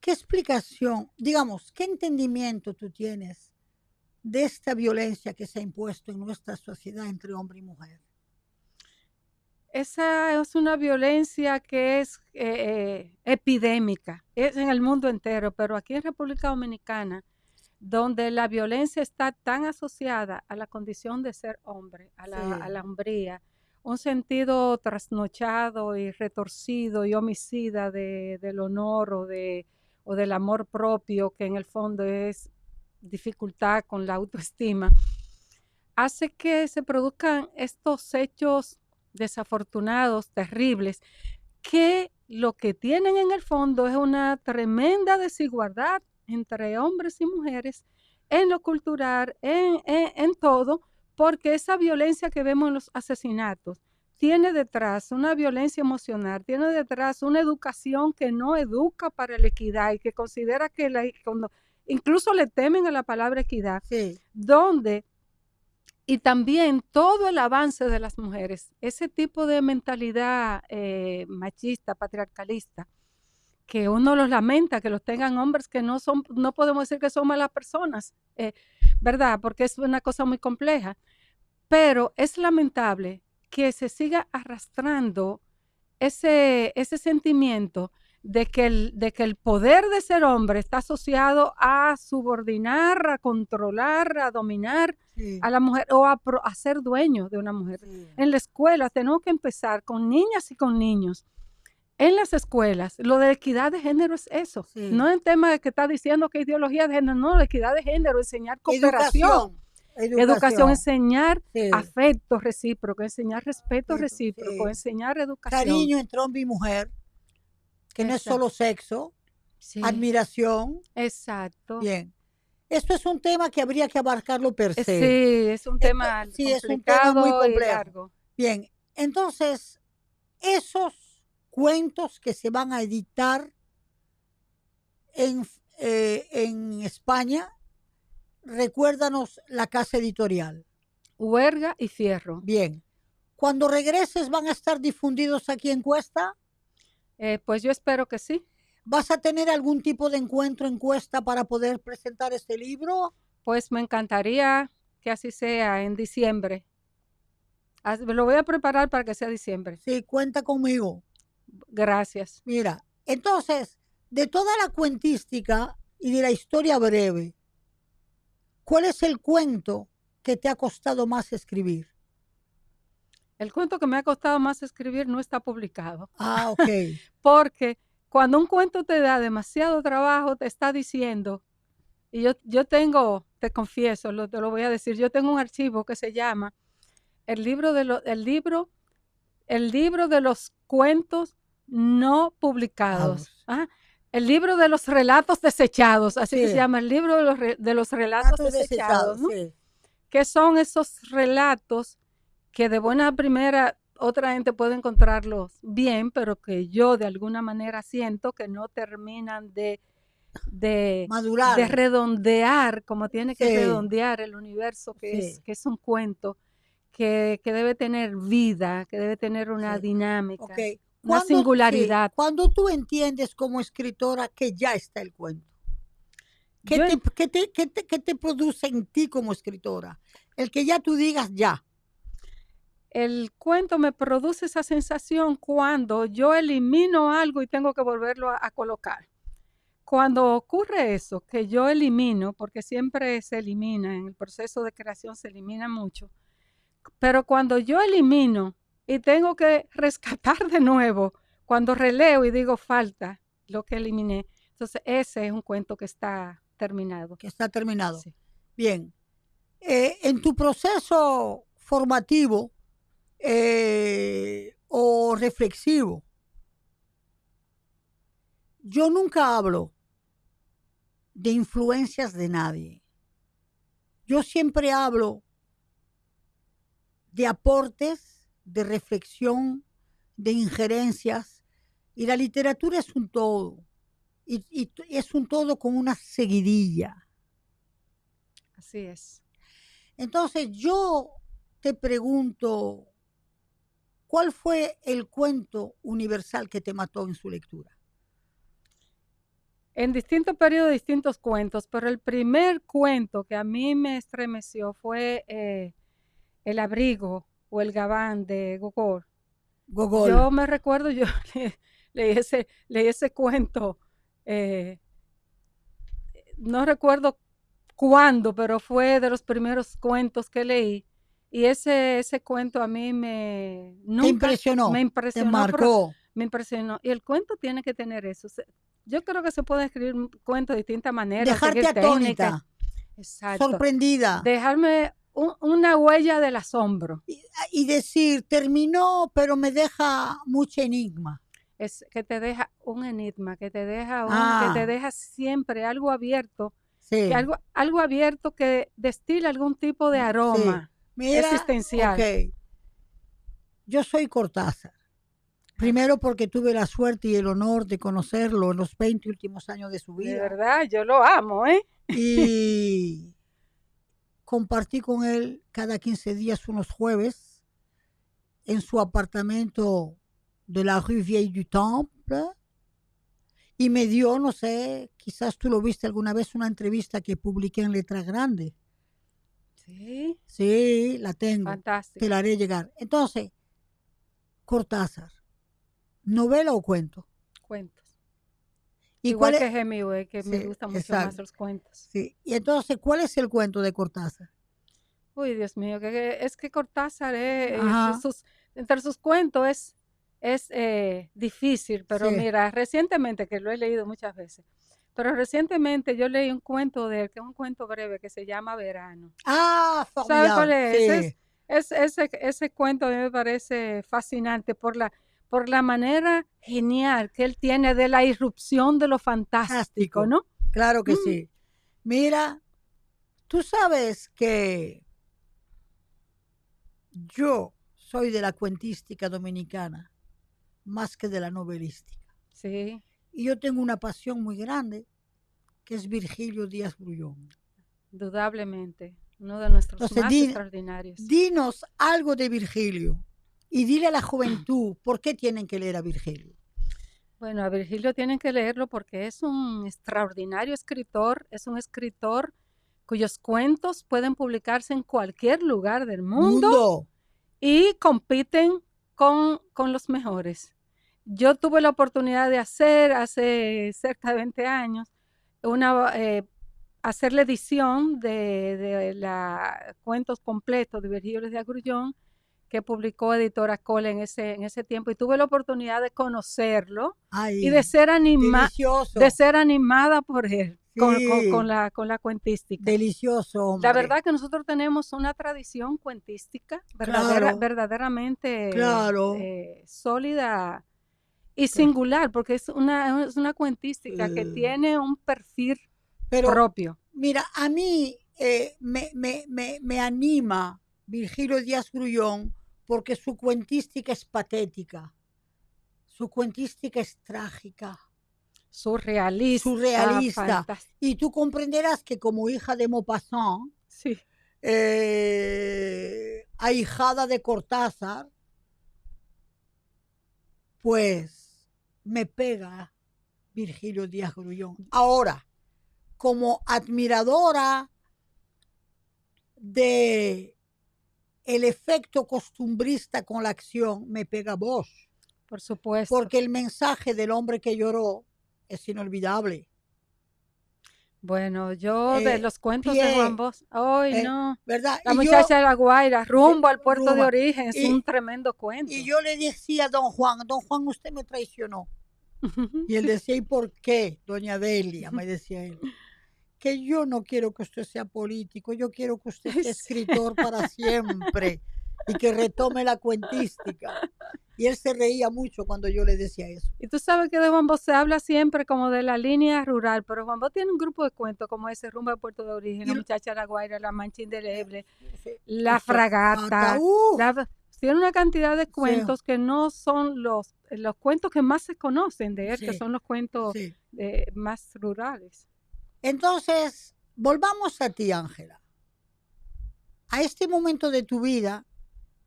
¿qué explicación, digamos, qué entendimiento tú tienes de esta violencia que se ha impuesto en nuestra sociedad entre hombre y mujer? Esa es una violencia que es epidémica, es en el mundo entero, pero aquí en República Dominicana, donde la violencia está tan asociada a la condición de ser hombre, a Sí. la hombría, un sentido trasnochado y retorcido y homicida del honor o del amor propio, que en el fondo es dificultad con la autoestima, hace que se produzcan estos hechos desafortunados, terribles, que lo que tienen en el fondo es una tremenda desigualdad entre hombres y mujeres en lo cultural, en todo, porque esa violencia que vemos en los asesinatos tiene detrás una violencia emocional, tiene detrás una educación que no educa para la equidad y que considera que incluso le temen a la palabra equidad, Sí. donde y también todo el avance de las mujeres, ese tipo de mentalidad machista, patriarcalista, que uno los lamenta, que los tengan hombres que no podemos decir que son malas personas, ¿verdad? Porque es una cosa muy compleja, pero es lamentable que se siga arrastrando ese sentimiento de que el poder de ser hombre está asociado a subordinar, a controlar, a dominar Sí. a la mujer o a ser dueño de una mujer. Sí. En la escuela tenemos que empezar con niñas y con niños. En las escuelas, lo de equidad de género es eso. Sí. No es el tema de que está diciendo que ideología de género, no, la equidad de género, enseñar cooperación. Educación, enseñar Sí. afecto recíproco, enseñar respeto Sí. recíproco, Sí. enseñar educación. Cariño entre hombre y mujer, que no es Exacto. solo sexo, Sí, admiración. exacto. Bien. Esto es un tema que habría que abarcarlo per se. Sí, es un tema Sí, es un tema muy complicado y complejo. largo. Bien, entonces, esos cuentos que se van a editar en España, recuérdanos la casa editorial. Huerga y Fierro. Bien. Cuando regreses, ¿van a estar difundidos aquí en Cuesta? Pues yo espero que sí. ¿Vas a tener algún tipo de encuentro en Cuesta para poder presentar este libro? Pues me encantaría que así sea en diciembre. Lo voy a preparar para que sea diciembre. Sí, cuenta conmigo. Gracias. Mira, entonces, de toda la cuentística y de la historia breve, ¿cuál es el cuento que te ha costado más escribir? El cuento que me ha costado más escribir no está publicado. Ah, ok. Porque cuando un cuento te da demasiado trabajo, te está diciendo, y yo tengo, te confieso, te lo voy a decir, yo tengo un archivo que se llama el libro de los cuentos no publicados. El libro de los relatos desechados, así que se llama el libro de los relatos desechados, ¿no? Sí. Que son esos relatos que de buena primera otra gente puede encontrarlos bien, pero que yo de alguna manera siento que no terminan de Madurar. de redondear como tiene que Sí. redondear el universo que es un cuento que debe tener vida, que debe tener una dinámica, Okay. una singularidad. Sí, cuando tú entiendes como escritora que ya está el cuento, ¿qué te produce en ti como escritora? El que ya tú digas ya. El cuento me produce esa sensación cuando yo elimino algo y tengo que volverlo a colocar. Cuando ocurre eso, que yo elimino, porque siempre se elimina, en el proceso de creación se elimina mucho, pero cuando yo elimino y tengo que rescatar de nuevo, cuando releo y digo falta lo que eliminé, entonces ese es un cuento que está terminado. Que está terminado. Sí. Bien. En tu proceso formativo o reflexivo, yo nunca hablo de influencias de nadie. Yo siempre hablo de aportes, de reflexión, de injerencias, y la literatura es un todo, y es un todo con una seguidilla. Así es. Entonces yo te pregunto, ¿cuál fue el cuento universal que te mató en su lectura? En distintos periodos, distintos cuentos, pero el primer cuento que a mí me estremeció fue El abrigo o El gabán de Gogol. Gogol. Yo me recuerdo, yo leí ese cuento, no recuerdo cuándo, pero fue de los primeros cuentos que leí. Y ese cuento a mí ¿Te nunca impresionó? me ¿Te impresionó, pero marcó? me impresionó. Y el cuento tiene que tener eso. Yo creo que se puede escribir un cuento de distintas maneras, Dejarte seguir técnicas. atónita, Exacto. sorprendida. Dejarme una huella del asombro. Y decir, terminó, pero me deja mucho enigma. Es que te deja un enigma, que te deja que te Ah, deja siempre algo abierto, que sí, algo abierto que destila algún tipo de sí. aroma Mira, existencial. ok, yo soy Cortázar. Primero porque tuve la suerte y el honor de conocerlo en los 20 últimos años de su De vida. verdad, yo lo amo, ¿eh? Y compartí con él cada 15 días unos jueves en su apartamento de la Rue Vieille du Temple y me dio, no sé, quizás tú lo viste alguna vez, una entrevista que publiqué en Letra Grande. Sí, Sí, la tengo, te fantástico. la haré llegar. Entonces, Cortázar, ¿novela o cuento? Cuentos. ¿Y Igual cuál que es? Hemingway, que me Sí, gustan mucho más exacto. los cuentos. Sí. Y entonces, ¿cuál es el cuento de Cortázar? Uy, Dios mío, es que Cortázar, Ajá, entre sus cuentos es difícil, pero sí. mira, recientemente, que lo he leído muchas veces, pero recientemente yo leí un cuento de él, que es un cuento breve que se llama Verano. Ah, ¿Sabes cuál formidable, es? sí. Ese cuento a mí me parece fascinante por la manera genial que él tiene de la irrupción de lo fantástico, Fantástico. ¿no? Claro que Mm, sí. Mira, tú sabes que yo soy de la cuentística dominicana más que de la novelística. sí, Y yo tengo una pasión muy grande, que es Virgilio Díaz Grullón. indudablemente, uno de nuestros Entonces, más extraordinarios. dinos algo de Virgilio y dile a la juventud por qué tienen que leer a Virgilio. Bueno, a Virgilio tienen que leerlo porque es un extraordinario escritor, es un escritor cuyos cuentos pueden publicarse en cualquier lugar del mundo Mundo. y compiten con los mejores. Yo tuve la oportunidad de hacer hace cerca de 20 años hacer la edición de la cuentos completos de Virgilio Díaz Grullón que publicó Editora Cole en ese tiempo y tuve la oportunidad de conocerlo y de Ay, ser delicioso. animada por él con Sí, la cuentística. delicioso, La hombre. verdad que nosotros tenemos una tradición cuentística Claro, verdaderamente claro. sólida y Claro. singular, porque es una cuentística que tiene un perfil Pero, propio. mira, a mí me anima Virgilio Díaz Grullón porque su cuentística es patética, su cuentística es trágica, Surrealista, surrealista. fantástico. Y tú comprenderás que como hija de Maupassant, Sí. ahijada de Cortázar, pues me pega Virgilio Díaz Grullón. Ahora, como admiradora de el efecto costumbrista con la acción, me pega vos. Por supuesto. Porque el mensaje del hombre que lloró es inolvidable. Bueno, yo de los cuentos de Pie, Juan Bosch, ¡ay no! ¿verdad? La Y muchacha de la Guaira, rumbo al puerto de Ruma, origen, es y, un tremendo cuento. y yo le decía a don Juan, usted me traicionó. Y él decía, ¿y por qué, doña Delia? Me decía él. Que yo no quiero que usted sea político, yo quiero que usted sea escritor para siempre y que retome la cuentística. Y él se reía mucho cuando yo le decía eso. Y tú sabes que de Juan Bosch se habla siempre como de la línea rural, pero Juan Bosch tiene un grupo de cuentos como ese, Rumbo al puerto de origen, La muchacha de la Guaira, La mancha indeleble, La fragata. Tiene una cantidad de cuentos que no son los cuentos que más se conocen de él, que son los cuentos más rurales. Entonces, volvamos a ti, Ángela. A este momento de tu vida,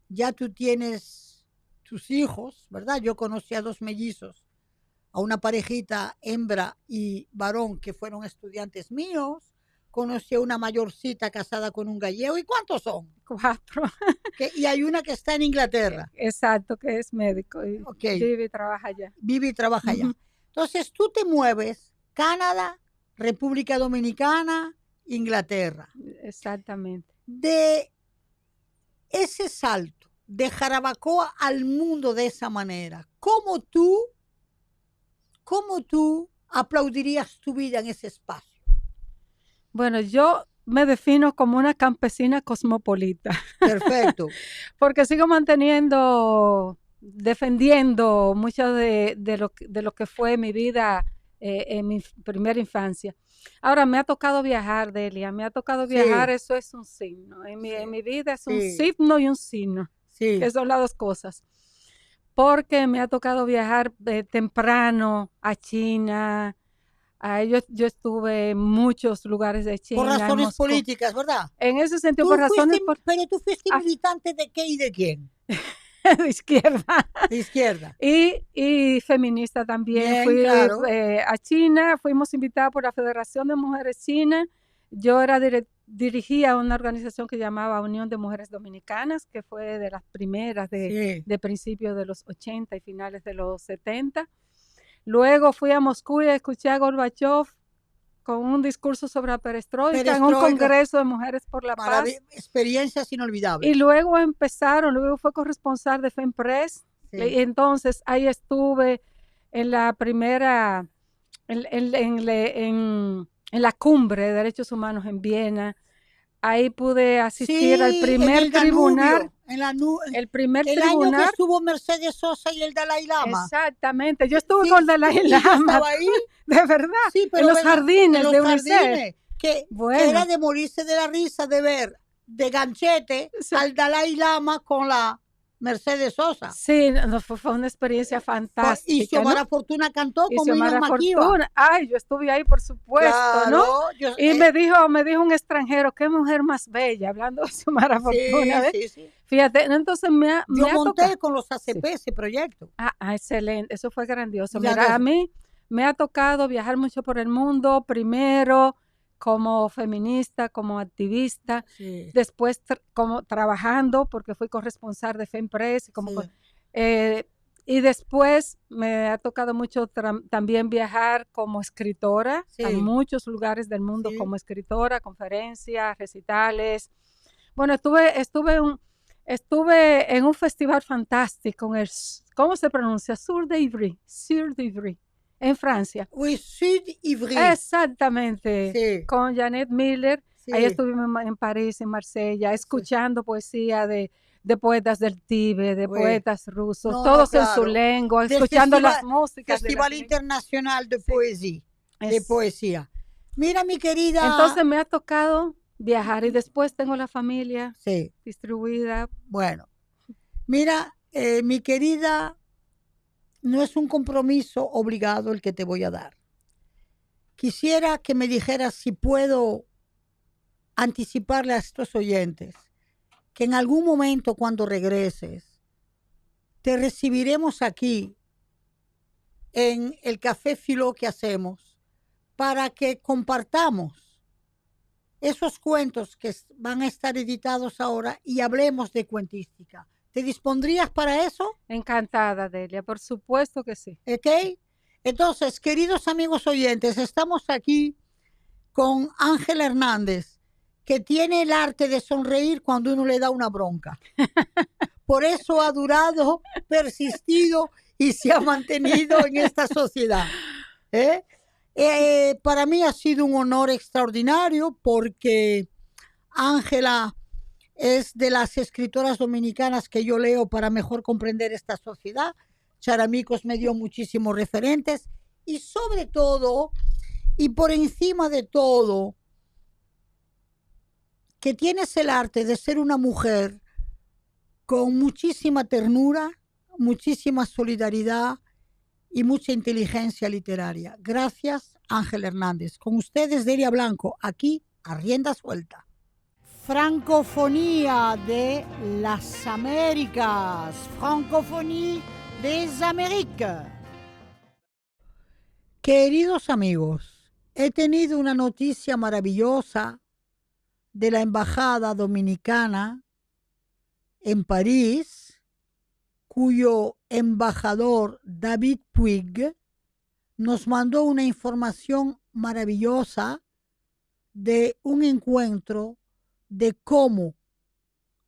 ya tú tienes tus hijos, ¿verdad? Yo conocí a 2 mellizos, a una parejita hembra y varón que fueron estudiantes míos. Conocí a una mayorcita casada con un gallego. ¿Y cuántos son? 4. Y hay una que está en Inglaterra. Exacto, que es médico y Ok. vive y trabaja allá. Vive y trabaja allá. Ujú. Entonces tú te mueves, Canadá, República Dominicana, Inglaterra. Exactamente. De ese salto de Jarabacoa al mundo de esa manera, ¿cómo tú aplaudirías tu vida en ese espacio? Bueno, yo me defino como una campesina cosmopolita, Perfecto. porque sigo defendiendo mucho de lo que fue mi vida en mi primera infancia. Ahora, me ha tocado viajar, Delia, me ha tocado viajar, Sí, eso es un signo. En sí, mi vida es un sí, signo y un signo, que sí. son las dos cosas. Porque me ha tocado viajar temprano a China. Yo estuve en muchos lugares de Por China, en razones Moscú. políticas, ¿verdad? En ese sentido, por razones Pero tú fuiste ah, militante de qué y de quién? de izquierda. De izquierda. Y feminista también. Bien, Fui claro. a China, fuimos invitadas por la Federación de Mujeres Chinas. Yo dirigía una organización que llamaba Unión de Mujeres Dominicanas, que fue de las primeras Sí. de principios de los 80 y finales de los 70. Luego fui a Moscú y escuché a Gorbachev con un discurso sobre la perestroika en un congreso de Mujeres por la Paz. Experiencias inolvidables. Y luego fue corresponsal de FEMPRES. Sí. Y entonces ahí estuve en la primera, en la cumbre de derechos humanos en Viena. Ahí pude asistir al primer tribunal. El año que estuvo Mercedes Sosa y el Dalai Lama. Exactamente, yo estuve con el Dalai Lama. Yo estaba ahí. De verdad, sí, pero en los jardines de UNICEF. Que bueno. Era de morirse de la risa de ver de ganchete al Dalai Lama con la Mercedes Sosa. Sí, fue una experiencia fantástica. Y Xiomara Fortuna cantó y como Xiomara Fortuna. Ay, yo estuve ahí, por supuesto, claro, ¿no? Y me dijo un extranjero, qué mujer más bella, hablando de Xiomara Fortuna. Sí. Fíjate, entonces yo monté con los ACP ese proyecto. Excelente, eso fue grandioso. Mira, a mí me ha tocado viajar mucho por el mundo, primero como feminista, como activista, después como trabajando, porque fui corresponsal de FEMPRES, y después me ha tocado mucho también viajar como escritora a muchos lugares del mundo como escritora, conferencias, recitales. Bueno, estuve en un festival fantástico, ¿cómo se pronuncia? Sur d'Ivry, en Francia. Oui, Sud Ivry. Exactamente, con Janet Miller. Ahí estuvimos en París, en Marsella, escuchando poesía de poetas del Tíbet, de poetas rusos, todos en su lengua, escuchando las músicas. Festival Internacional de Poesía. Mira, mi querida. Entonces me ha tocado viajar y después tengo la familia distribuida. Bueno, mira, mi querida, no es un compromiso obligado el que te voy a dar. Quisiera que me dijeras si puedo anticiparle a estos oyentes que en algún momento cuando regreses te recibiremos aquí en el Café Filó que hacemos para que compartamos esos cuentos que van a estar editados ahora y hablemos de cuentística. ¿Te dispondrías para eso? Encantada, Delia, por supuesto que sí. ¿Ok? Entonces, queridos amigos oyentes, estamos aquí con Ángela Hernández, que tiene el arte de sonreír cuando uno le da una bronca. Por eso ha durado, persistido y se ha mantenido en esta sociedad. Para mí ha sido un honor extraordinario porque Ángela es de las escritoras dominicanas que yo leo para mejor comprender esta sociedad. Charamicos me dio muchísimos referentes y sobre todo, y por encima de todo, que tienes el arte de ser una mujer con muchísima ternura, muchísima solidaridad y mucha inteligencia literaria. Gracias, Ángela Hernández. Con ustedes, Delia Blanco, aquí a rienda suelta. Francofonía de las Américas. Francophonie des Amériques. Queridos amigos, he tenido una noticia maravillosa de la Embajada Dominicana en París, cuyo embajador David Puig nos mandó una información maravillosa de un encuentro de cómo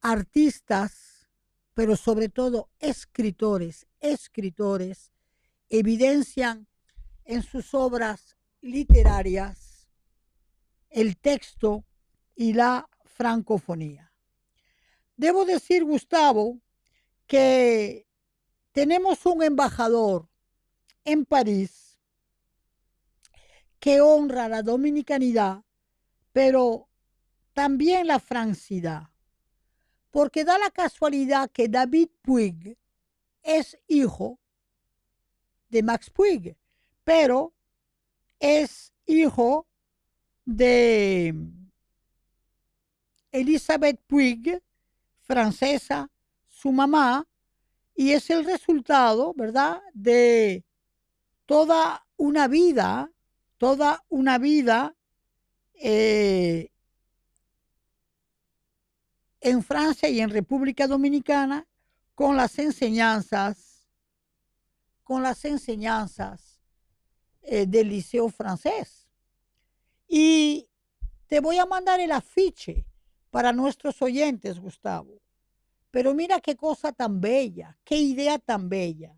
artistas, pero sobre todo escritores, evidencian en sus obras literarias el texto y la francofonía. Debo decir, Gustavo, que tenemos un embajador en París que honra la dominicanidad, pero también la francidad, porque da la casualidad que David Puig es hijo de Max Puig, pero es hijo de Elizabeth Puig, francesa, su mamá, y es el resultado, ¿verdad?, de toda una vida en Francia y en República Dominicana con las enseñanzas del Liceo francés. Y te voy a mandar el afiche para nuestros oyentes, Gustavo. Pero mira qué cosa tan bella, qué idea tan bella.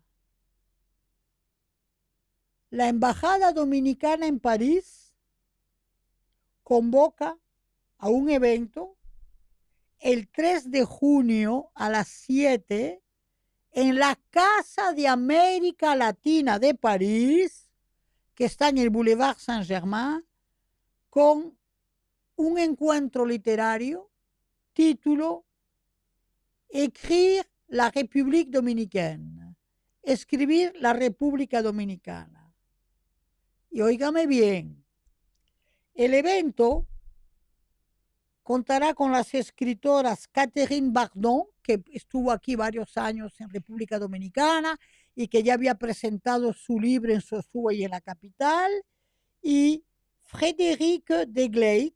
La Embajada Dominicana en París convoca a un evento el 3 de junio a las 7 en la Casa de América Latina de París, que está en el Boulevard Saint-Germain, con un encuentro literario, título Écrire la République Dominicaine, escribir la República Dominicana. Y óigame bien, el evento contará con las escritoras Catherine Bardon, que estuvo aquí varios años en República Dominicana y que ya había presentado su libro en Sosúa y en la capital, y Frédéric Degley.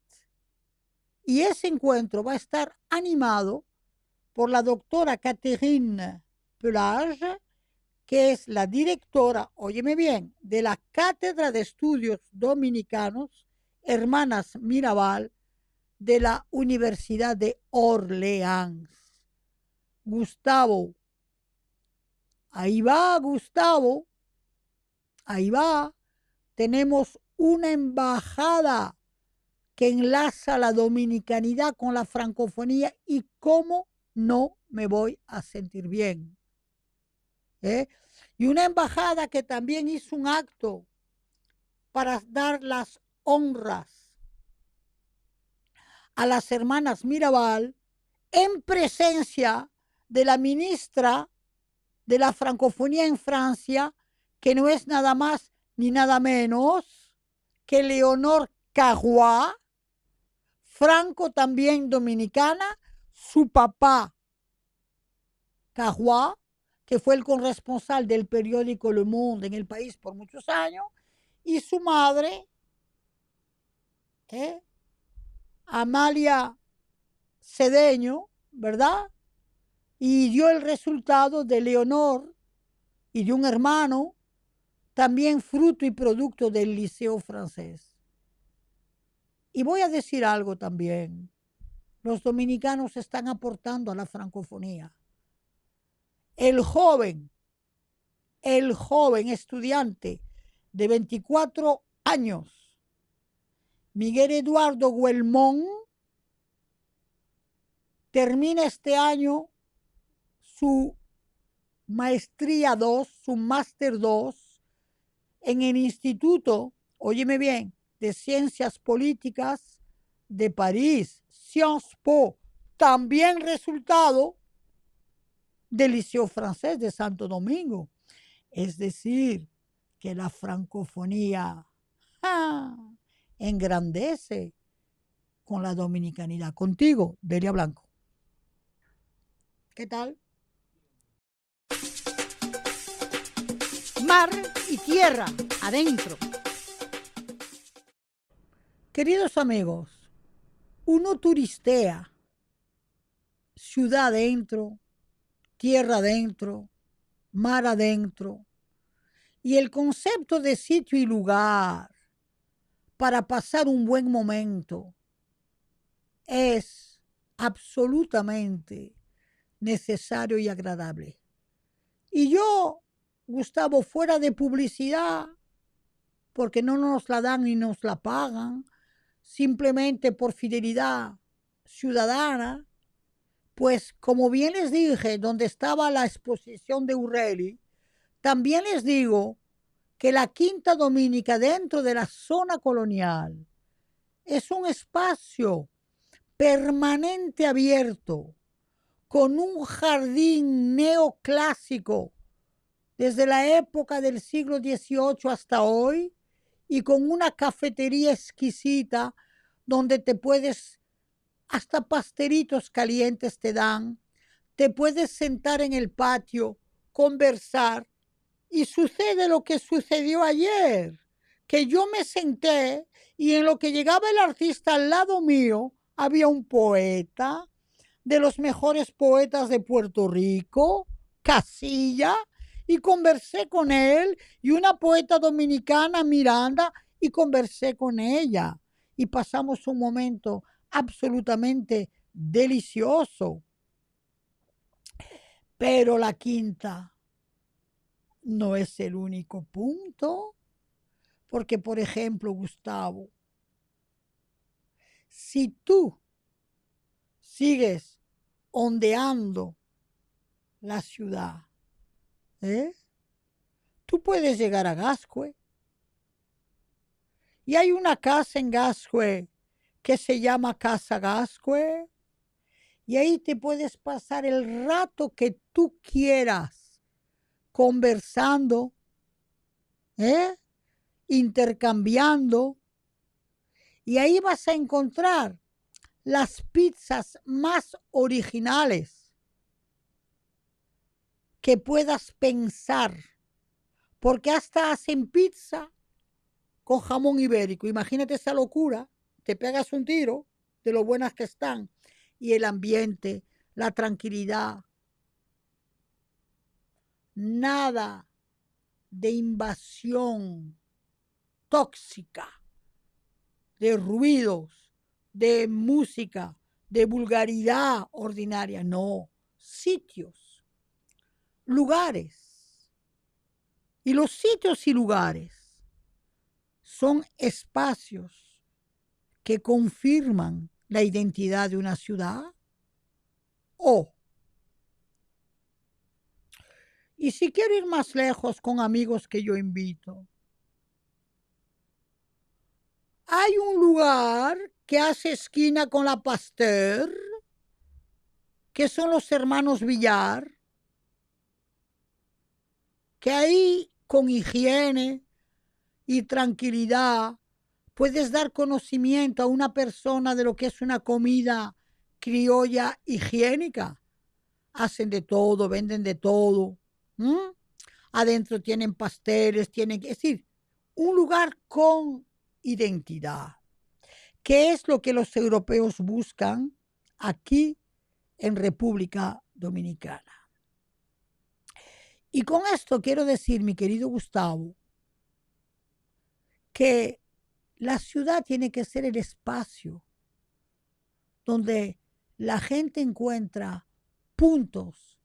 Y ese encuentro va a estar animado por la doctora Catherine Pelage, que es la directora, óyeme bien, de la Cátedra de Estudios Dominicanos Hermanas Mirabal de la Universidad de Orleans. Gustavo, ahí va, Gustavo, ahí va. Tenemos una embajada que enlaza la dominicanidad con la francofonía, y cómo no me voy a sentir bien. Y una embajada que también hizo un acto para dar las honras a las hermanas Mirabal en presencia de la ministra de la francofonía en Francia, que no es nada más ni nada menos que Leonor Carrois, franco también dominicana, su papá Carrois, que fue el corresponsal del periódico Le Monde en el país por muchos años, y su madre, Amalia Cedeño, ¿verdad? Y dio el resultado de Leonor y de un hermano, también fruto y producto del Liceo francés. Y voy a decir algo también. Los dominicanos están aportando a la francofonía. El joven estudiante de 24 años, Miguel Eduardo Guelmón, termina este año su maestría 2, su máster 2, en el Instituto, óyeme bien, de Ciencias Políticas de París, Sciences Po, también resultado del Liceo francés de Santo Domingo. Es decir, que la francofonía engrandece con la dominicanidad. Contigo, Delia Blanco. ¿Qué tal? Mar y tierra, adentro. Queridos amigos, uno turistea, ciudad adentro, tierra adentro, mar adentro, y el concepto de sitio y lugar para pasar un buen momento es absolutamente necesario y agradable. Y yo, Gustavo, fuera de publicidad, porque no nos la dan ni nos la pagan, simplemente por fidelidad ciudadana, pues como bien les dije, donde estaba la exposición de Urrelli, también les digo que la Quinta Dominica dentro de la zona colonial es un espacio permanente abierto con un jardín neoclásico desde la época del siglo XVIII hasta hoy y con una cafetería exquisita donde te puedes, hasta pastelitos calientes te dan, te puedes sentar en el patio, conversar y sucede lo que sucedió ayer, que yo me senté y en lo que llegaba el artista al lado mío había un poeta, de los mejores poetas de Puerto Rico, Casilla, y conversé con él, y una poeta dominicana, Miranda, y conversé con ella. Y pasamos un momento absolutamente delicioso. Pero la Quinta no es el único punto, porque, por ejemplo, Gustavo, si tú sigues ondeando la ciudad, tú puedes llegar a Gascue. Y hay una casa en Gascue que se llama Casa Gascue. Y ahí te puedes pasar el rato que tú quieras conversando, intercambiando. Y ahí vas a encontrar las pizzas más originales que puedas pensar, porque hasta hacen pizza con jamón ibérico. Imagínate esa locura, te pegas un tiro de lo buenas que están, y el ambiente, la tranquilidad, nada de invasión tóxica, de ruidos, de música, de vulgaridad ordinaria, no, sitios, lugares. Y los sitios y lugares son espacios que confirman la identidad de una ciudad. Y si quiero ir más lejos con amigos que yo invito, hay un lugar que hace esquina con la Pasteur, que son los hermanos Villar, que ahí con higiene y tranquilidad puedes dar conocimiento a una persona de lo que es una comida criolla higiénica. Hacen de todo, venden de todo. Adentro tienen pasteles, es decir, un lugar con identidad, que es lo que los europeos buscan aquí en República Dominicana. Y con esto quiero decir, mi querido Gustavo, que la ciudad tiene que ser el espacio donde la gente encuentra puntos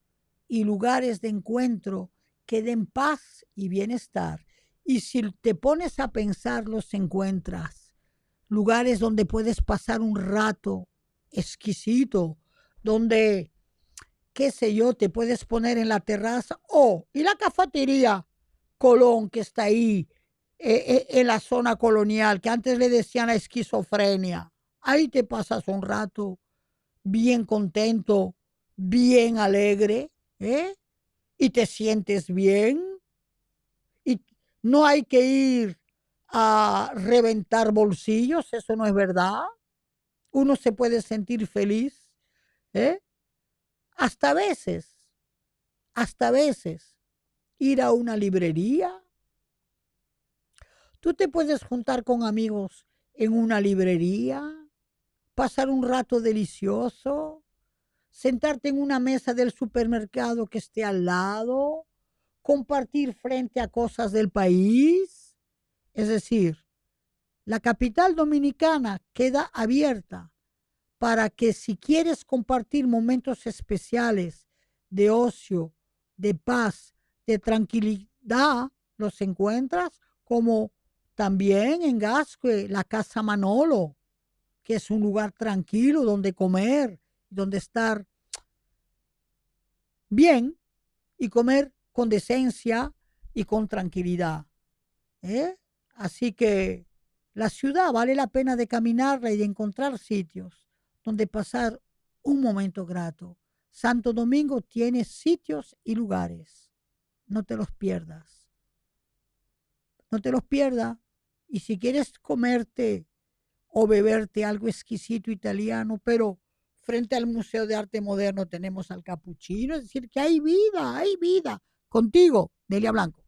y lugares de encuentro que den paz y bienestar. Y si te pones a pensar, los encuentras. Lugares donde puedes pasar un rato exquisito, donde, qué sé yo, te puedes poner en la terraza. Y la cafetería Colón, que está ahí, en la zona colonial, que antes le decían la esquizofrenia. Ahí te pasas un rato bien contento, bien alegre, y te sientes bien. Y no hay que ir a reventar bolsillos, eso no es verdad. uno se puede sentir feliz, ¿eh? Hasta veces, ir a una librería. Tú te puedes juntar con amigos en una librería, pasar un rato delicioso, sentarte en una mesa del supermercado que esté al lado, compartir frente a cosas del país. Es decir, la capital dominicana queda abierta para que si quieres compartir momentos especiales de ocio, de paz, de tranquilidad, los encuentras, como también en Gascue, la Casa Manolo, que es un lugar tranquilo donde comer, donde estar bien y comer con decencia y con tranquilidad. ¿Eh? Así que la ciudad vale la pena de caminarla y de encontrar sitios donde pasar un momento grato. Santo Domingo tiene sitios y lugares. No te los pierdas. No te los pierdas. Y si quieres comerte o beberte algo exquisito italiano, pero frente al Museo de Arte Moderno tenemos al Capuchino, es decir, que hay vida, hay vida. Contigo, Delia Blanco.